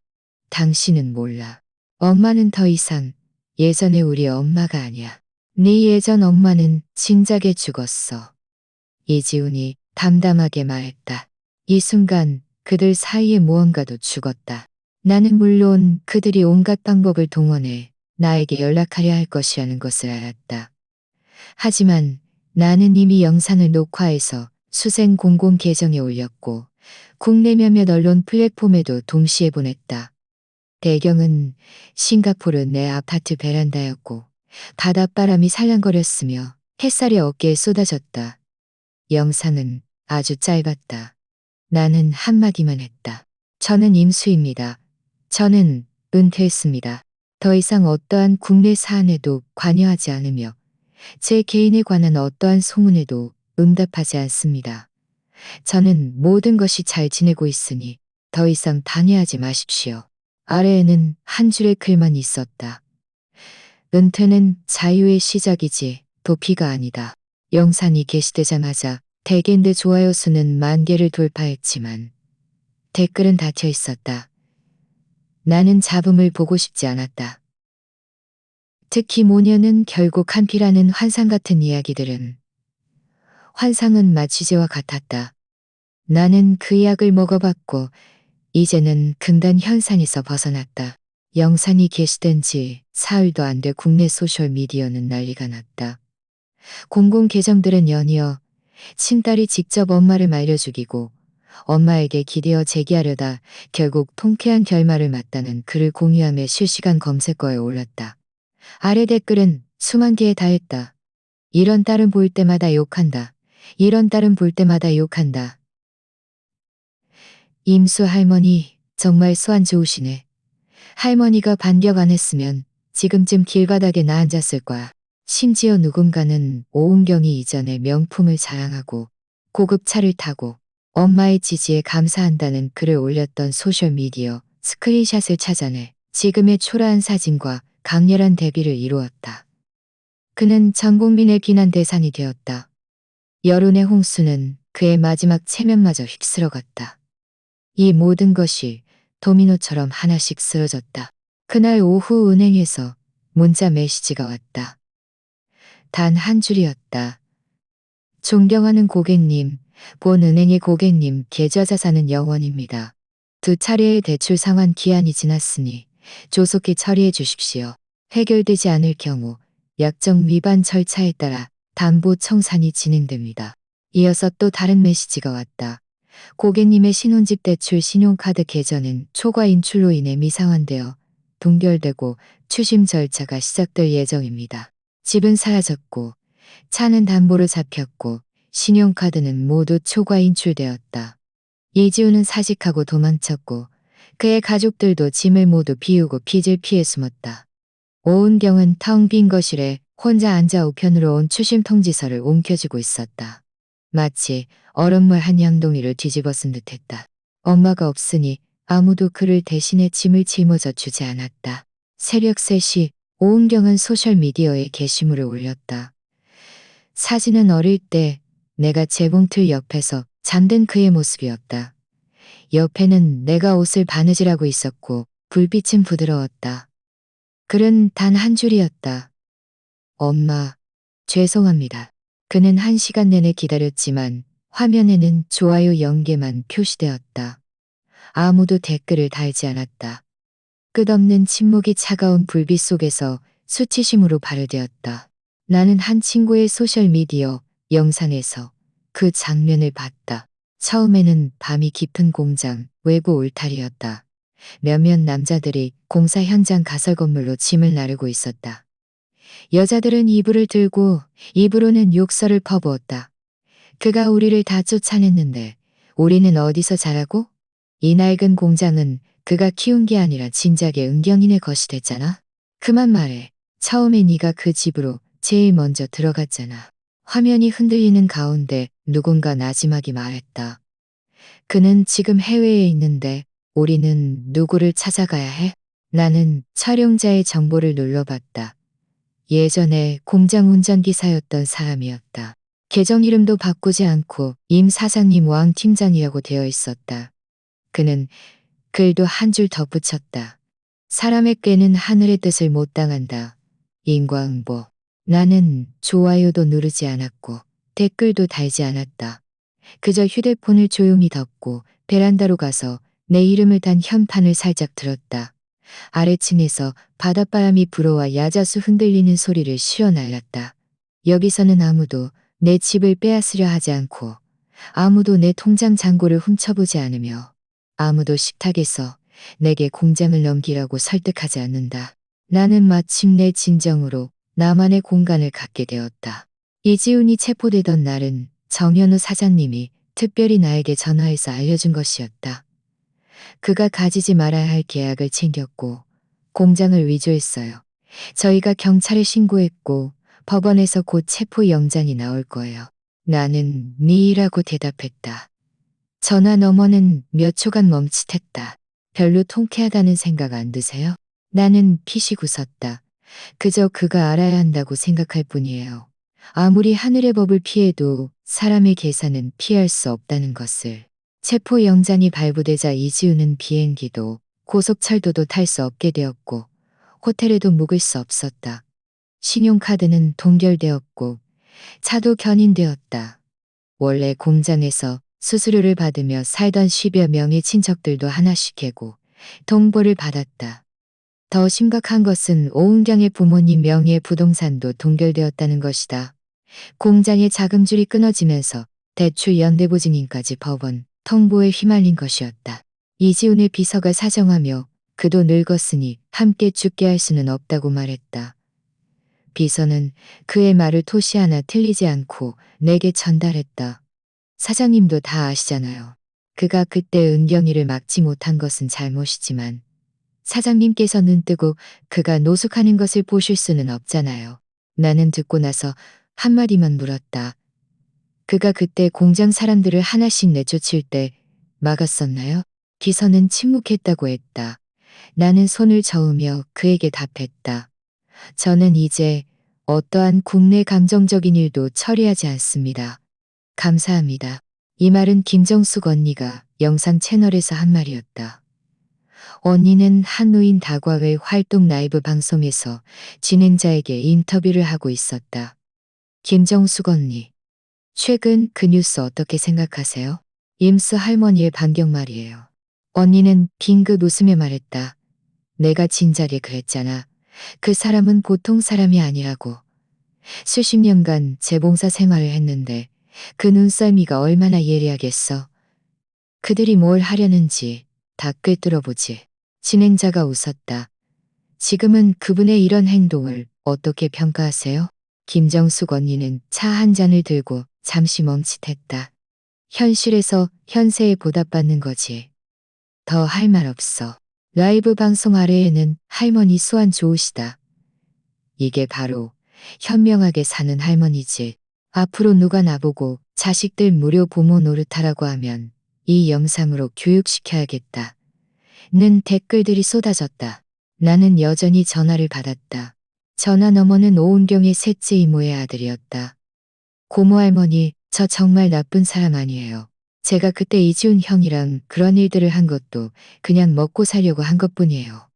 당신은 몰라. 엄마는 더 이상 예전의 우리 엄마가 아니야. 네 예전 엄마는 진작에 죽었어. 이지훈이 담담하게 말했다. 이 순간 그들 사이에 무언가도 죽었다. 나는 물론 그들이 온갖 방법을 동원해 나에게 연락하려 할 것이라는 것을 알았다. 하지만 나는 이미 영상을 녹화해서 수생 공공 계정에 올렸고 국내 몇몇 언론 플랫폼에도 동시에 보냈다. 배경은 싱가포르 내 아파트 베란다였고 바닷바람이 살랑거렸으며 햇살이 어깨에 쏟아졌다. 영상은 아주 짧았다. 나는 한마디만 했다. 저는 임수입니다. 저는 은퇴했습니다. 더 이상 어떠한 국내 사안에도 관여하지 않으며 제 개인에 관한 어떠한 소문에도 응답하지 않습니다. 저는 모든 것이 잘 지내고 있으니 더 이상 방해하지 마십시오. 아래에는 한 줄의 글만 있었다. 은퇴는 자유의 시작이지 도피가 아니다. 영상이 게시되자마자 대개인들 좋아요 수는 10,000개를 돌파했지만 댓글은 닫혀 있었다. 나는 잡음을 보고 싶지 않았다. 특히 모녀는 결국 한피라는 환상 같은 이야기들은 환상은 마취제와 같았다. 나는 그 약을 먹어봤고 이제는 금단 현상에서 벗어났다. 영상이 게시된 지 사흘도 안 돼 국내 소셜미디어는 난리가 났다. 공공 계정들은 연이어 친딸이 직접 엄마를 말려 죽이고 엄마에게 기대어 제기하려다 결국 통쾌한 결말을 맞다는 글을 공유하며 실시간 검색어에 올랐다. 아래 댓글은 수만 개에 달했다. 이런 딸은 볼 때마다 욕한다. 이런 딸은 볼 때마다 욕한다. 임수 할머니 정말 수완 좋으시네. 할머니가 반격 안 했으면 지금쯤 길바닥에 나앉았을 거야. 심지어 누군가는 오은경이 이전에 명품을 자랑하고 고급 차를 타고 엄마의 지지에 감사한다는 글을 올렸던 소셜미디어 스크린샷을 찾아내 지금의 초라한 사진과 강렬한 대비를 이루었다. 그는 전 국민의 비난 대상이 되었다. 여론의 홍수는 그의 마지막 체면마저 휩쓸어갔다. 이 모든 것이 도미노처럼 하나씩 쓰러졌다. 그날 오후 은행에서 문자 메시지가 왔다. 단 한 줄이었다. 존경하는 고객님, 본 은행의 고객님 계좌자산은 0원입니다. 두 차례의 대출 상환 기한이 지났으니 조속히 처리해 주십시오. 해결되지 않을 경우 약정 위반 절차에 따라 담보 청산이 진행됩니다. 이어서 또 다른 메시지가 왔다. 고객님의 신혼집 대출 신용카드 계좌는 초과 인출로 인해 미상환되어 동결되고 추심 절차가 시작될 예정입니다. 집은 사라졌고 차는 담보로 잡혔고 신용카드는 모두 초과 인출되었다. 이지우는 사직하고 도망쳤고 그의 가족들도 짐을 모두 비우고 빚을 피해 숨었다. 오은경은 텅 빈 거실에 혼자 앉아 우편으로 온 추심 통지서를 움켜쥐고 있었다. 마치 얼음물 한 양동이를 뒤집어 쓴 듯했다. 엄마가 없으니 아무도 그를 대신해 짐을 짊어져 주지 않았다. 새벽 3시 오은경은 소셜미디어에 게시물을 올렸다. 사진은 어릴 때 내가 재봉틀 옆에서 잠든 그의 모습이었다. 옆에는 내가 옷을 바느질하고 있었고 불빛은 부드러웠다. 글은 단 한 줄이었다. 엄마, 죄송합니다. 그는 1시간 내내 기다렸지만 화면에는 좋아요 0개만 표시되었다. 아무도 댓글을 달지 않았다. 끝없는 침묵이 차가운 불빛 속에서 수치심으로 발효되었다. 나는 한 친구의 소셜미디어 영상에서 그 장면을 봤다. 처음에는 밤이 깊은 공장 외부 울타리였다. 몇몇 남자들이 공사 현장 가설 건물로 짐을 나르고 있었다. 여자들은 이불을 들고 입으로는 욕설을 퍼부었다. 그가 우리를 다 쫓아냈는데 우리는 어디서 자라고? 이 낡은 공장은 그가 키운 게 아니라 진작에 은경이네 것이 됐잖아. 그만 말해. 처음에 네가 그 집으로 제일 먼저 들어갔잖아. 화면이 흔들리는 가운데 누군가 나지막이 말했다. 그는 지금 해외에 있는데 우리는 누구를 찾아가야 해? 나는 촬영자의 정보를 눌러봤다. 예전에 공장 운전기사였던 사람이었다. 계정 이름도 바꾸지 않고 임 사장님 왕 팀장이라고 되어 있었다. 그는 글도 한 줄 덧붙였다. 사람의 꾀는 하늘의 뜻을 못 당한다. 인과응보. 나는 좋아요도 누르지 않았고 댓글도 달지 않았다. 그저 휴대폰을 조용히 덮고 베란다로 가서 내 이름을 단 현판을 살짝 들었다. 아래층에서 바닷바람이 불어와 야자수 흔들리는 소리를 쉬어 날렸다. 여기서는 아무도 내 집을 빼앗으려 하지 않고 아무도 내 통장 잔고를 훔쳐보지 않으며 아무도 식탁에서 내게 공장을 넘기라고 설득하지 않는다. 나는 마침내 진정으로 나만의 공간을 갖게 되었다. 이지훈이 체포되던 날은 정현우 사장님이 특별히 나에게 전화해서 알려준 것이었다. 그가 가지지 말아야 할 계약을 챙겼고 공장을 위조했어요. 저희가 경찰에 신고했고 법원에서 곧 체포 영장이 나올 거예요. 나는 미이라고 대답했다. 전화 너머는 몇 초간 멈칫했다. 별로 통쾌하다는 생각 안 드세요? 나는 피식 웃었다. 그저 그가 알아야 한다고 생각할 뿐이에요. 아무리 하늘의 법을 피해도 사람의 계산은 피할 수 없다는 것을. 체포 영장이 발부되자 이지우는 비행기도 고속철도도 탈 수 없게 되었고 호텔에도 묵을 수 없었다. 신용카드는 동결되었고 차도 견인되었다. 원래 공장에서 수수료를 받으며 살던 10여 명의 친척들도 하나씩 해고 통보를 받았다. 더 심각한 것은 오은경의 부모님 명의의 부동산도 동결되었다는 것이다. 공장의 자금줄이 끊어지면서 대출 연대보증인까지 법원 통보에 휘말린 것이었다. 이지훈의 비서가 사정하며 그도 늙었으니 함께 죽게 할 수는 없다고 말했다. 비서는 그의 말을 토시 하나 틀리지 않고 내게 전달했다. 사장님도 다 아시잖아요. 그가 그때 은경이를 막지 못한 것은 잘못이지만 사장님께서 눈 뜨고 그가 노숙하는 것을 보실 수는 없잖아요. 나는 듣고 나서 한마디만 물었다. 그가 그때 공장 사람들을 하나씩 내쫓을 때 막았었나요? 비서는 침묵했다고 했다. 나는 손을 저으며 그에게 답했다. 저는 이제 어떠한 국내 감정적인 일도 처리하지 않습니다. 감사합니다. 이 말은 김정숙 언니가 영상 채널에서 한 말이었다. 언니는 한노인 다과회 활동 라이브 방송에서 진행자에게 인터뷰를 하고 있었다. 김정숙 언니, 최근 그 뉴스 어떻게 생각하세요? 임수 할머니의 반격 말이에요. 언니는 빙긋 웃으며 말했다. 내가 진작에 그랬잖아. 그 사람은 보통 사람이 아니라고. 수십 년간 재봉사 생활을 했는데 그 눈썰미가 얼마나 예리하겠어. 그들이 뭘 하려는지 다 꿰뚫어보지. 진행자가 웃었다. 지금은 그분의 이런 행동을 어떻게 평가하세요? 김정숙 언니는 차 한 잔을 들고 잠시 멈칫했다. 현실에서 현세에 보답받는 거지. 더 할 말 없어. 라이브 방송 아래에는 할머니 수완 좋으시다. 이게 바로 현명하게 사는 할머니지. 앞으로 누가 나보고 자식들 무료 부모 노릇하라고 하면 이 영상으로 교육시켜야겠다. 는 댓글들이 쏟아졌다. 나는 여전히 전화를 받았다. 전화 너머는 오은경의 셋째 이모의 아들이었다. 고모 할머니, 저 정말 나쁜 사람 아니에요. 제가 그때 이지훈 형이랑 그런 일들을 한 것도 그냥 먹고 살려고 한 것뿐이에요.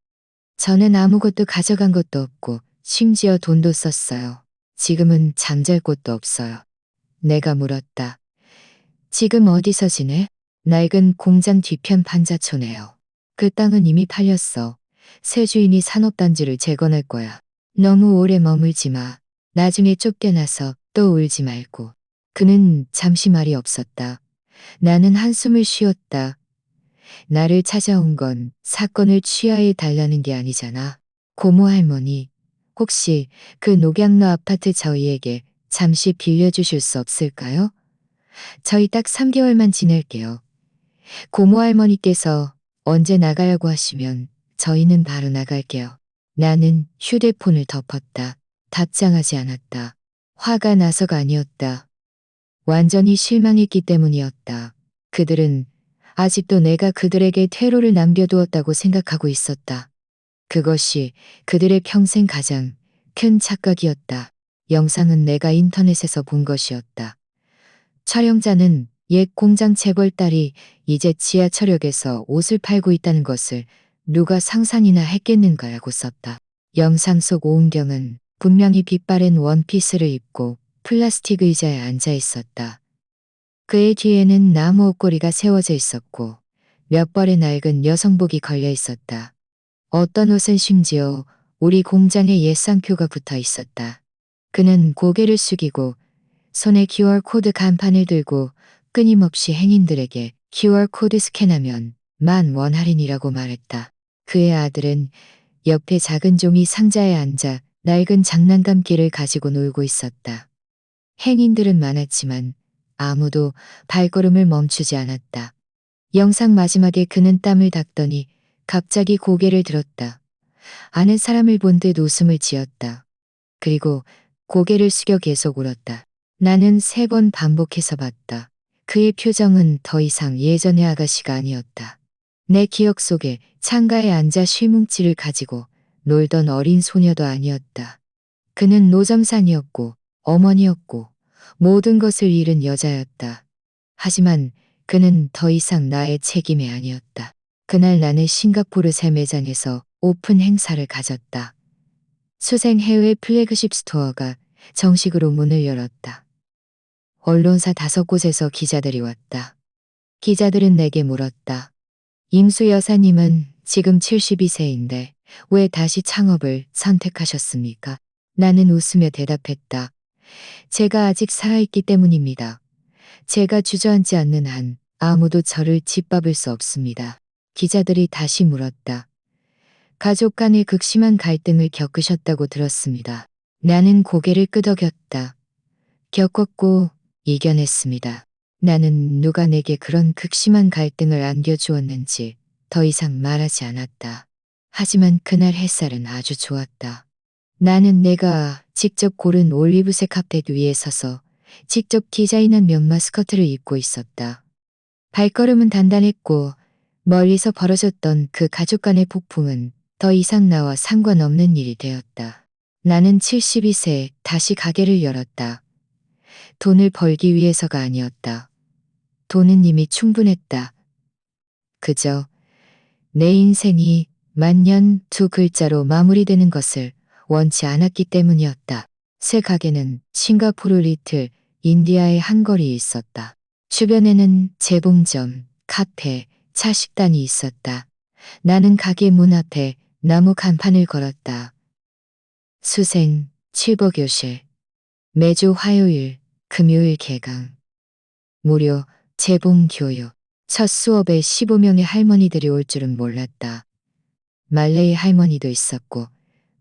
저는 아무것도 가져간 것도 없고 심지어 돈도 썼어요. 지금은 잠잘 곳도 없어요. 내가 물었다. 지금 어디서 지내? 낡은 공장 뒤편 반자촌에요. 그 땅은 이미 팔렸어. 새 주인이 산업단지를 재건할 거야. 너무 오래 머물지 마. 나중에 쫓겨나서 또 울지 말고. 그는 잠시 말이 없었다. 나는 한숨을 쉬었다. 나를 찾아온 건 사건을 취하해 달라는 게 아니잖아. 고모 할머니, 혹시 그 녹양로 아파트 저희에게 잠시 빌려주실 수 없을까요? 저희 딱 3개월만 지낼게요. 고모 할머니께서 언제 나가려고 하시면 저희는 바로 나갈게요. 나는 휴대폰을 덮었다. 답장하지 않았다. 화가 나서가 아니었다. 완전히 실망했기 때문이었다. 그들은 아직도 내가 그들에게 퇴로를 남겨두었다고 생각하고 있었다. 그것이 그들의 평생 가장 큰 착각이었다. 영상은 내가 인터넷에서 본 것이었다. 촬영자는 옛 공장 재벌딸이 이제 지하철역에서 옷을 팔고 있다는 것을 누가 상상이나 했겠는가라고 썼다. 영상 속 오은경은 분명히 빛바랜 원피스를 입고 플라스틱 의자에 앉아 있었다. 그의 뒤에는 나무 옷걸이가 세워져 있었고 몇 벌의 낡은 여성복이 걸려 있었다. 어떤 옷은 심지어 우리 공장의 옛 상표가 붙어 있었다. 그는 고개를 숙이고 손에 QR코드 간판을 들고 끊임없이 행인들에게 QR코드 스캔하면 10,000원 할인이라고 말했다. 그의 아들은 옆에 작은 종이 상자에 앉아 낡은 장난감기를 가지고 놀고 있었다. 행인들은 많았지만 아무도 발걸음을 멈추지 않았다. 영상 마지막에 그는 땀을 닦더니 갑자기 고개를 들었다. 아는 사람을 본 듯 웃음을 지었다. 그리고 고개를 숙여 계속 울었다. 나는 3번 반복해서 봤다. 그의 표정은 더 이상 예전의 아가씨가 아니었다. 내 기억 속에 창가에 앉아 실뭉치를 가지고 놀던 어린 소녀도 아니었다. 그는 노점상이었고 어머니였고 모든 것을 잃은 여자였다. 하지만 그는 더 이상 나의 책임이 아니었다. 그날 나는 싱가포르 새 매장에서 오픈 행사를 가졌다. 수생 해외 플래그십 스토어가 정식으로 문을 열었다. 언론사 5곳에서 기자들이 왔다. 기자들은 내게 물었다. 임수 여사님은 지금 72세인데 왜 다시 창업을 선택하셨습니까? 나는 웃으며 대답했다. 제가 아직 살아있기 때문입니다. 제가 주저앉지 않는 한 아무도 저를 짓밟을 수 없습니다. 기자들이 다시 물었다. 가족 간의 극심한 갈등을 겪으셨다고 들었습니다. 나는 고개를 끄덕였다. 겪었고 이겨냈습니다. 나는 누가 내게 그런 극심한 갈등을 안겨주었는지 더 이상 말하지 않았다. 하지만 그날 햇살은 아주 좋았다. 나는 내가 직접 고른 올리브색 카펫 위에 서서 직접 디자인한 면마 스커트를 입고 있었다. 발걸음은 단단했고 멀리서 벌어졌던 그 가족 간의 폭풍은 더 이상 나와 상관없는 일이 되었다. 나는 72세에 다시 가게를 열었다. 돈을 벌기 위해서가 아니었다. 돈은 이미 충분했다. 그저 내 인생이 만년 두 글자로 마무리되는 것을 원치 않았기 때문이었다. 새 가게는 싱가포르 리틀 인디아의 한 거리에 있었다. 주변에는 재봉점, 카페, 차식단이 있었다. 나는 가게 문 앞에 나무 간판을 걸었다. 수생, 칠보교실, 매주 화요일, 금요일 개강, 무료 재봉 교육. 첫 수업에 15명의 할머니들이 올 줄은 몰랐다. 말레이 할머니도 있었고,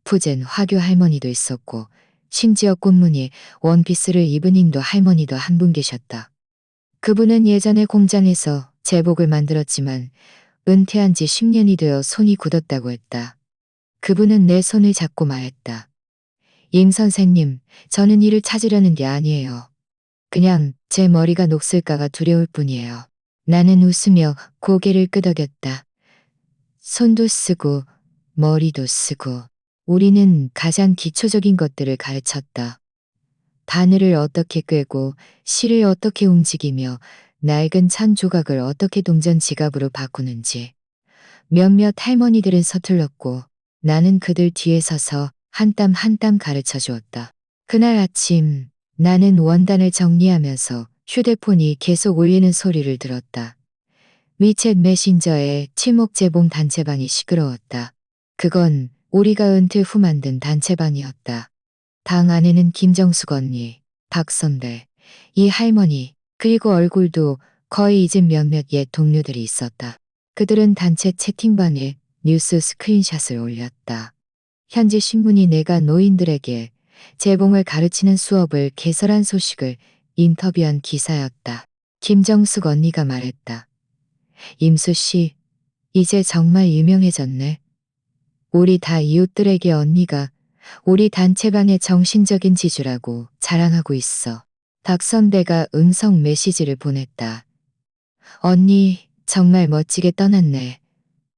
푸젠 화교 할머니도 있었고, 심지어 꽃무늬 원피스를 입은 인도 할머니도 한 분 계셨다. 그분은 예전에 공장에서 제복을 만들었지만 은퇴한 지 10년이 되어 손이 굳었다고 했다. 그분은 내 손을 잡고 말했다. 임 선생님, 저는 일을 찾으려는 게 아니에요. 그냥 제 머리가 녹슬까가 두려울 뿐이에요. 나는 웃으며 고개를 끄덕였다. 손도 쓰고 머리도 쓰고 우리는 가장 기초적인 것들을 가르쳤다. 바늘을 어떻게 꿰고 실을 어떻게 움직이며 낡은 찬 조각을 어떻게 동전 지갑으로 바꾸는지. 몇몇 할머니들은 서툴렀고 나는 그들 뒤에 서서 한 땀 한 땀 가르쳐 주었다. 그날 아침 나는 원단을 정리하면서 휴대폰이 계속 울리는 소리를 들었다. 위챗 메신저에 치목재봉 단체방이 시끄러웠다. 그건 우리가 은퇴 후 만든 단체방이었다. 방 안에는 김정숙 언니, 박선배, 이 할머니, 그리고 얼굴도 거의 잊은 몇몇 옛 동료들이 있었다. 그들은 단체 채팅방에 뉴스 스크린샷을 올렸다. 현지 신문이 내가 노인들에게 재봉을 가르치는 수업을 개설한 소식을 인터뷰한 기사였다. 김정숙 언니가 말했다. 임수 씨, 이제 정말 유명해졌네. 우리 다 이웃들에게 언니가 우리 단체방의 정신적인 지주라고 자랑하고 있어. 박 선배가 음성 메시지를 보냈다. 언니, 정말 멋지게 떠났네.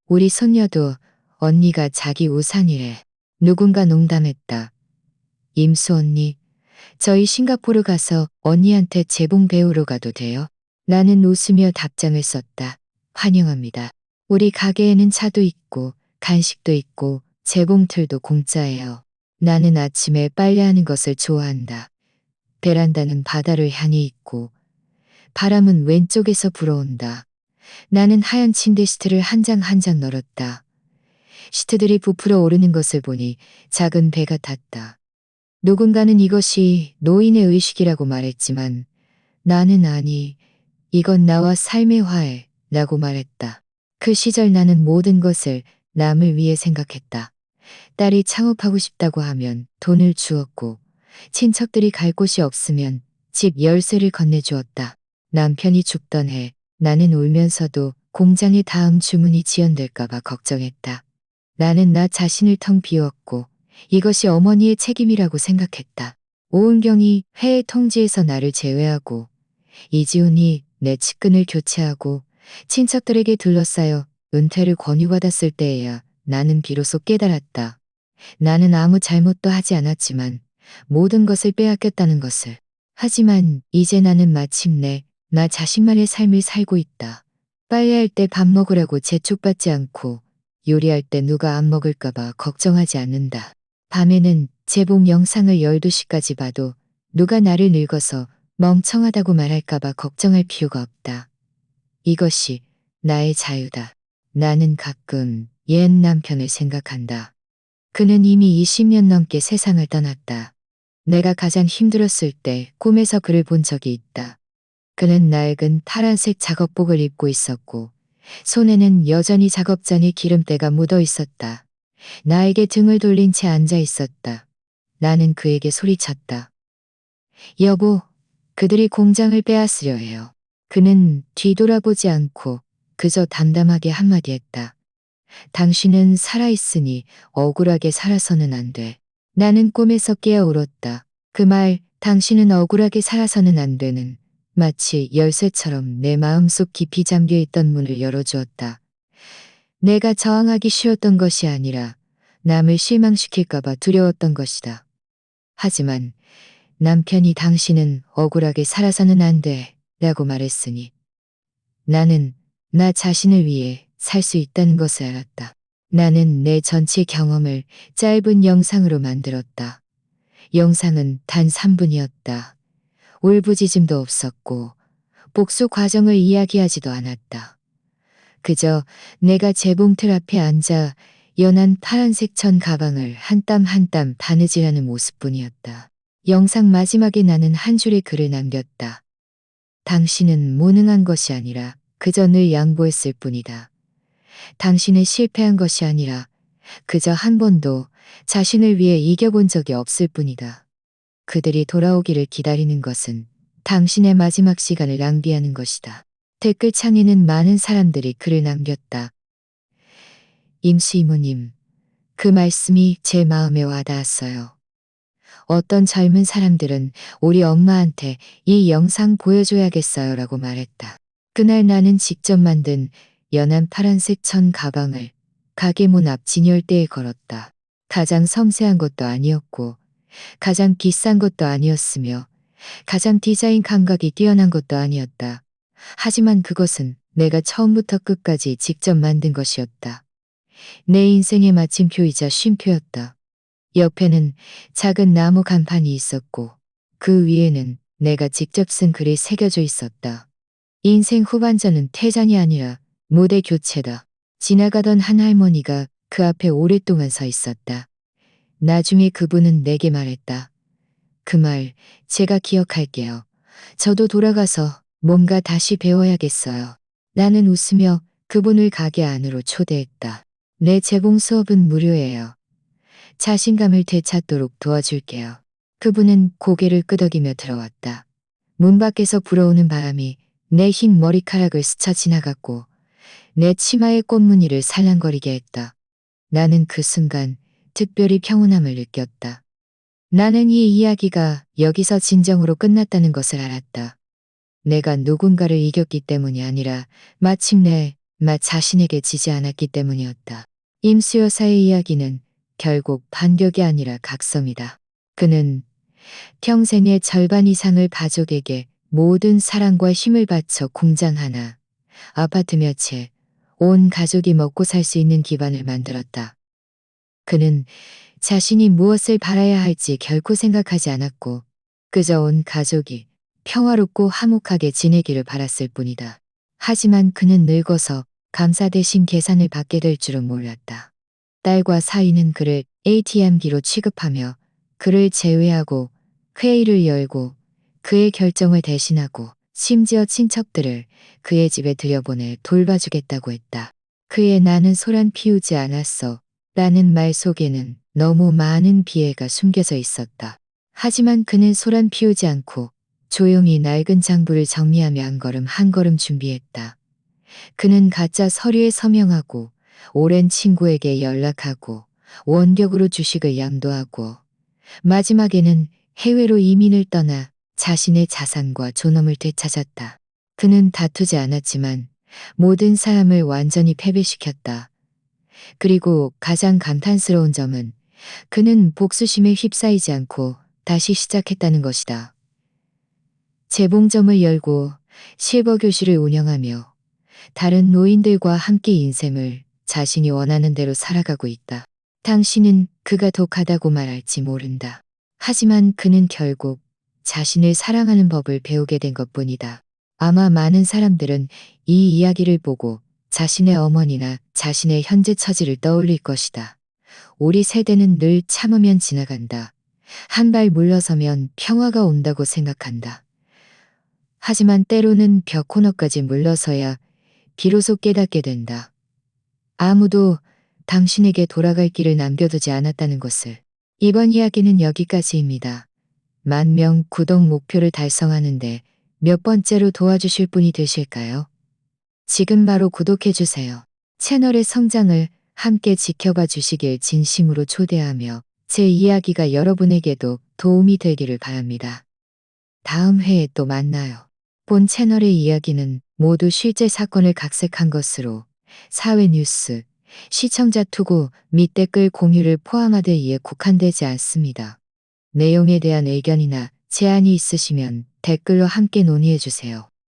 우리 손녀도 언니가 자기 우상이래. 누군가 농담했다. 임수 언니, 저희 싱가포르 가서 언니한테 재봉 배우러 가도 돼요? 나는 웃으며 답장을 썼다. 환영합니다. 우리 가게에는 차도 있고 간식도 있고 재봉틀도 공짜예요. 나는 아침에 빨래하는 것을 좋아한다. 베란다는 바다를 향해 있고 바람은 왼쪽에서 불어온다. 나는 하얀 침대 시트를 한 장 한 장 널었다. 시트들이 부풀어 오르는 것을 보니 작은 배가 탔다. 누군가는 이것이 노인의 의식이라고 말했지만 나는 아니, 이건 나와 삶의 화해라고 말했다. 그 시절 나는 모든 것을 남을 위해 생각했다. 딸이 창업하고 싶다고 하면 돈을 주었고 친척들이 갈 곳이 없으면 집 열쇠를 건네주었다. 남편이 죽던 해 나는 울면서도 공장의 다음 주문이 지연될까봐 걱정했다. 나는 나 자신을 텅 비웠고 이것이 어머니의 책임이라고 생각했다. 오은경이 회의 통지에서 나를 제외하고 이지훈이 내 측근을 교체하고 친척들에게 둘러싸여 은퇴를 권유받았을 때에야 나는 비로소 깨달았다. 나는 아무 잘못도 하지 않았지만 모든 것을 빼앗겼다는 것을. 하지만 이제 나는 마침내 나 자신만의 삶을 살고 있다. 빨래할 때 밥 먹으라고 재촉받지 않고 요리할 때 누가 안 먹을까봐 걱정하지 않는다. 밤에는 재봉 영상을 12시까지 봐도 누가 나를 늙어서 멍청하다고 말할까봐 걱정할 필요가 없다. 이것이 나의 자유다. 나는 가끔 옛 남편을 생각한다. 그는 이미 20년 넘게 세상을 떠났다. 내가 가장 힘들었을 때 꿈에서 그를 본 적이 있다. 그는 낡은 파란색 작업복을 입고 있었고 손에는 여전히 작업장에 기름때가 묻어 있었다. 나에게 등을 돌린 채 앉아 있었다. 나는 그에게 소리쳤다. 여보, 그들이 공장을 빼앗으려 해요. 그는 뒤돌아보지 않고 그저 담담하게 한마디 했다. 당신은 살아있으니 억울하게 살아서는 안 돼. 나는 꿈에서 깨어 울었다. 그 말, 당신은 억울하게 살아서는 안 되는 마치 열쇠처럼 내 마음속 깊이 잠겨있던 문을 열어주었다. 내가 저항하기 쉬웠던 것이 아니라 남을 실망시킬까봐 두려웠던 것이다. 하지만 남편이 당신은 억울하게 살아서는 안 돼 라고 말했으니 나는 나 자신을 위해 살 수 있다는 것을 알았다. 나는 내 전체 경험을 짧은 영상으로 만들었다. 영상은 단 3분이었다. 울부짖음도 없었고 복수 과정을 이야기하지도 않았다. 그저 내가 재봉틀 앞에 앉아 연한 파란색 천 가방을 한 땀 한 땀 바느질하는 모습뿐이었다. 영상 마지막에 나는 한 줄의 글을 남겼다. 당신은 무능한 것이 아니라 그저 늘 양보했을 뿐이다. 당신은 실패한 것이 아니라 그저 한 번도 자신을 위해 이겨본 적이 없을 뿐이다. 그들이 돌아오기를 기다리는 것은 당신의 마지막 시간을 낭비하는 것이다. 댓글창에는 많은 사람들이 글을 남겼다. 임수 이모님, 그 말씀이 제 마음에 와닿았어요. 어떤 젊은 사람들은 우리 엄마한테 이 영상 보여줘야겠어요 라고 말했다. 그날 나는 직접 만든 연한 파란색 천 가방을 가게 문 앞 진열대에 걸었다. 가장 섬세한 것도 아니었고 가장 비싼 것도 아니었으며 가장 디자인 감각이 뛰어난 것도 아니었다. 하지만 그것은 내가 처음부터 끝까지 직접 만든 것이었다. 내 인생의 마침표이자 쉼표였다. 옆에는 작은 나무 간판이 있었고 그 위에는 내가 직접 쓴 글이 새겨져 있었다. 인생 후반전은 퇴장이 아니라 무대 교체다. 지나가던 한 할머니가 그 앞에 오랫동안 서 있었다. 나중에 그분은 내게 말했다. 그 말 제가 기억할게요. 저도 돌아가서 뭔가 다시 배워야겠어요. 나는 웃으며 그분을 가게 안으로 초대했다. 내 재봉 수업은 무료예요. 자신감을 되찾도록 도와줄게요. 그분은 고개를 끄덕이며 들어왔다. 문 밖에서 불어오는 바람이 내 흰 머리카락을 스쳐 지나갔고 내 치마의 꽃무늬를 살랑거리게 했다. 나는 그 순간 특별히 평온함을 느꼈다. 나는 이 이야기가 여기서 진정으로 끝났다는 것을 알았다. 내가 누군가를 이겼기 때문이 아니라 마침내 나 자신에게 지지 않았기 때문이었다. 임수 여사의 이야기는 결국 반격이 아니라 각성이다. 그는 평생의 절반 이상을 가족에게 모든 사랑과 힘을 바쳐 공장 하나, 아파트 몇 채, 온 가족이 먹고 살 수 있는 기반을 만들었다. 그는 자신이 무엇을 바라야 할지 결코 생각하지 않았고 그저 온 가족이 평화롭고 화목하게 지내기를 바랐을 뿐이다. 하지만 그는 늙어서 감사 대신 계산을 받게 될 줄은 몰랐다. 딸과 사위는 그를 ATM기로 취급하며 그를 제외하고 회의를 열고 그의 결정을 대신하고 심지어 친척들을 그의 집에 들여보내 돌봐주겠다고 했다. 그의 나는 소란 피우지 않았어 라는 말 속에는 너무 많은 비애가 숨겨져 있었다. 하지만 그는 소란 피우지 않고 조용히 낡은 장부를 정리하며 한 걸음 한 걸음 준비했다. 그는 가짜 서류에 서명하고 오랜 친구에게 연락하고 원격으로 주식을 양도하고 마지막에는 해외로 이민을 떠나 자신의 자산과 존엄을 되찾았다. 그는 다투지 않았지만 모든 사람을 완전히 패배시켰다. 그리고 가장 감탄스러운 점은 그는 복수심에 휩싸이지 않고 다시 시작했다는 것이다. 재봉점을 열고 실버 교실을 운영하며 다른 노인들과 함께 인생을 자신이 원하는 대로 살아가고 있다. 당신은 그가 독하다고 말할지 모른다. 하지만 그는 결국 자신을 사랑하는 법을 배우게 된 것뿐이다. 아마 많은 사람들은 이 이야기를 보고 자신의 어머니나 자신의 현재 처지를 떠올릴 것이다. 우리 세대는 늘 참으면 지나간다. 한 발 물러서면 평화가 온다고 생각한다. 하지만 때로는 벽 코너까지 물러서야 비로소 깨닫게 된다. 아무도 당신에게 돌아갈 길을 남겨두지 않았다는 것을. 이번 이야기는 여기까지입니다. 10,000명 구독 목표를 달성하는데 몇 번째로 도와주실 분이 되실까요? 지금 바로 구독해주세요. 채널의 성장을 함께 지켜봐 주시길 진심으로 초대하며 제 이야기가 여러분에게도 도움이 되기를 바랍니다. 다음 회에 또 만나요. 본 채널의 이야기는 모두 실제 사건을 각색한 것으로 사회 뉴스, 시청자 투고 및 댓글 공유를 포함하되 이에 국한되지 않습니다. 내용에 대한 의견이나 제안이 있으시면 댓글로 함께 논의해주세요.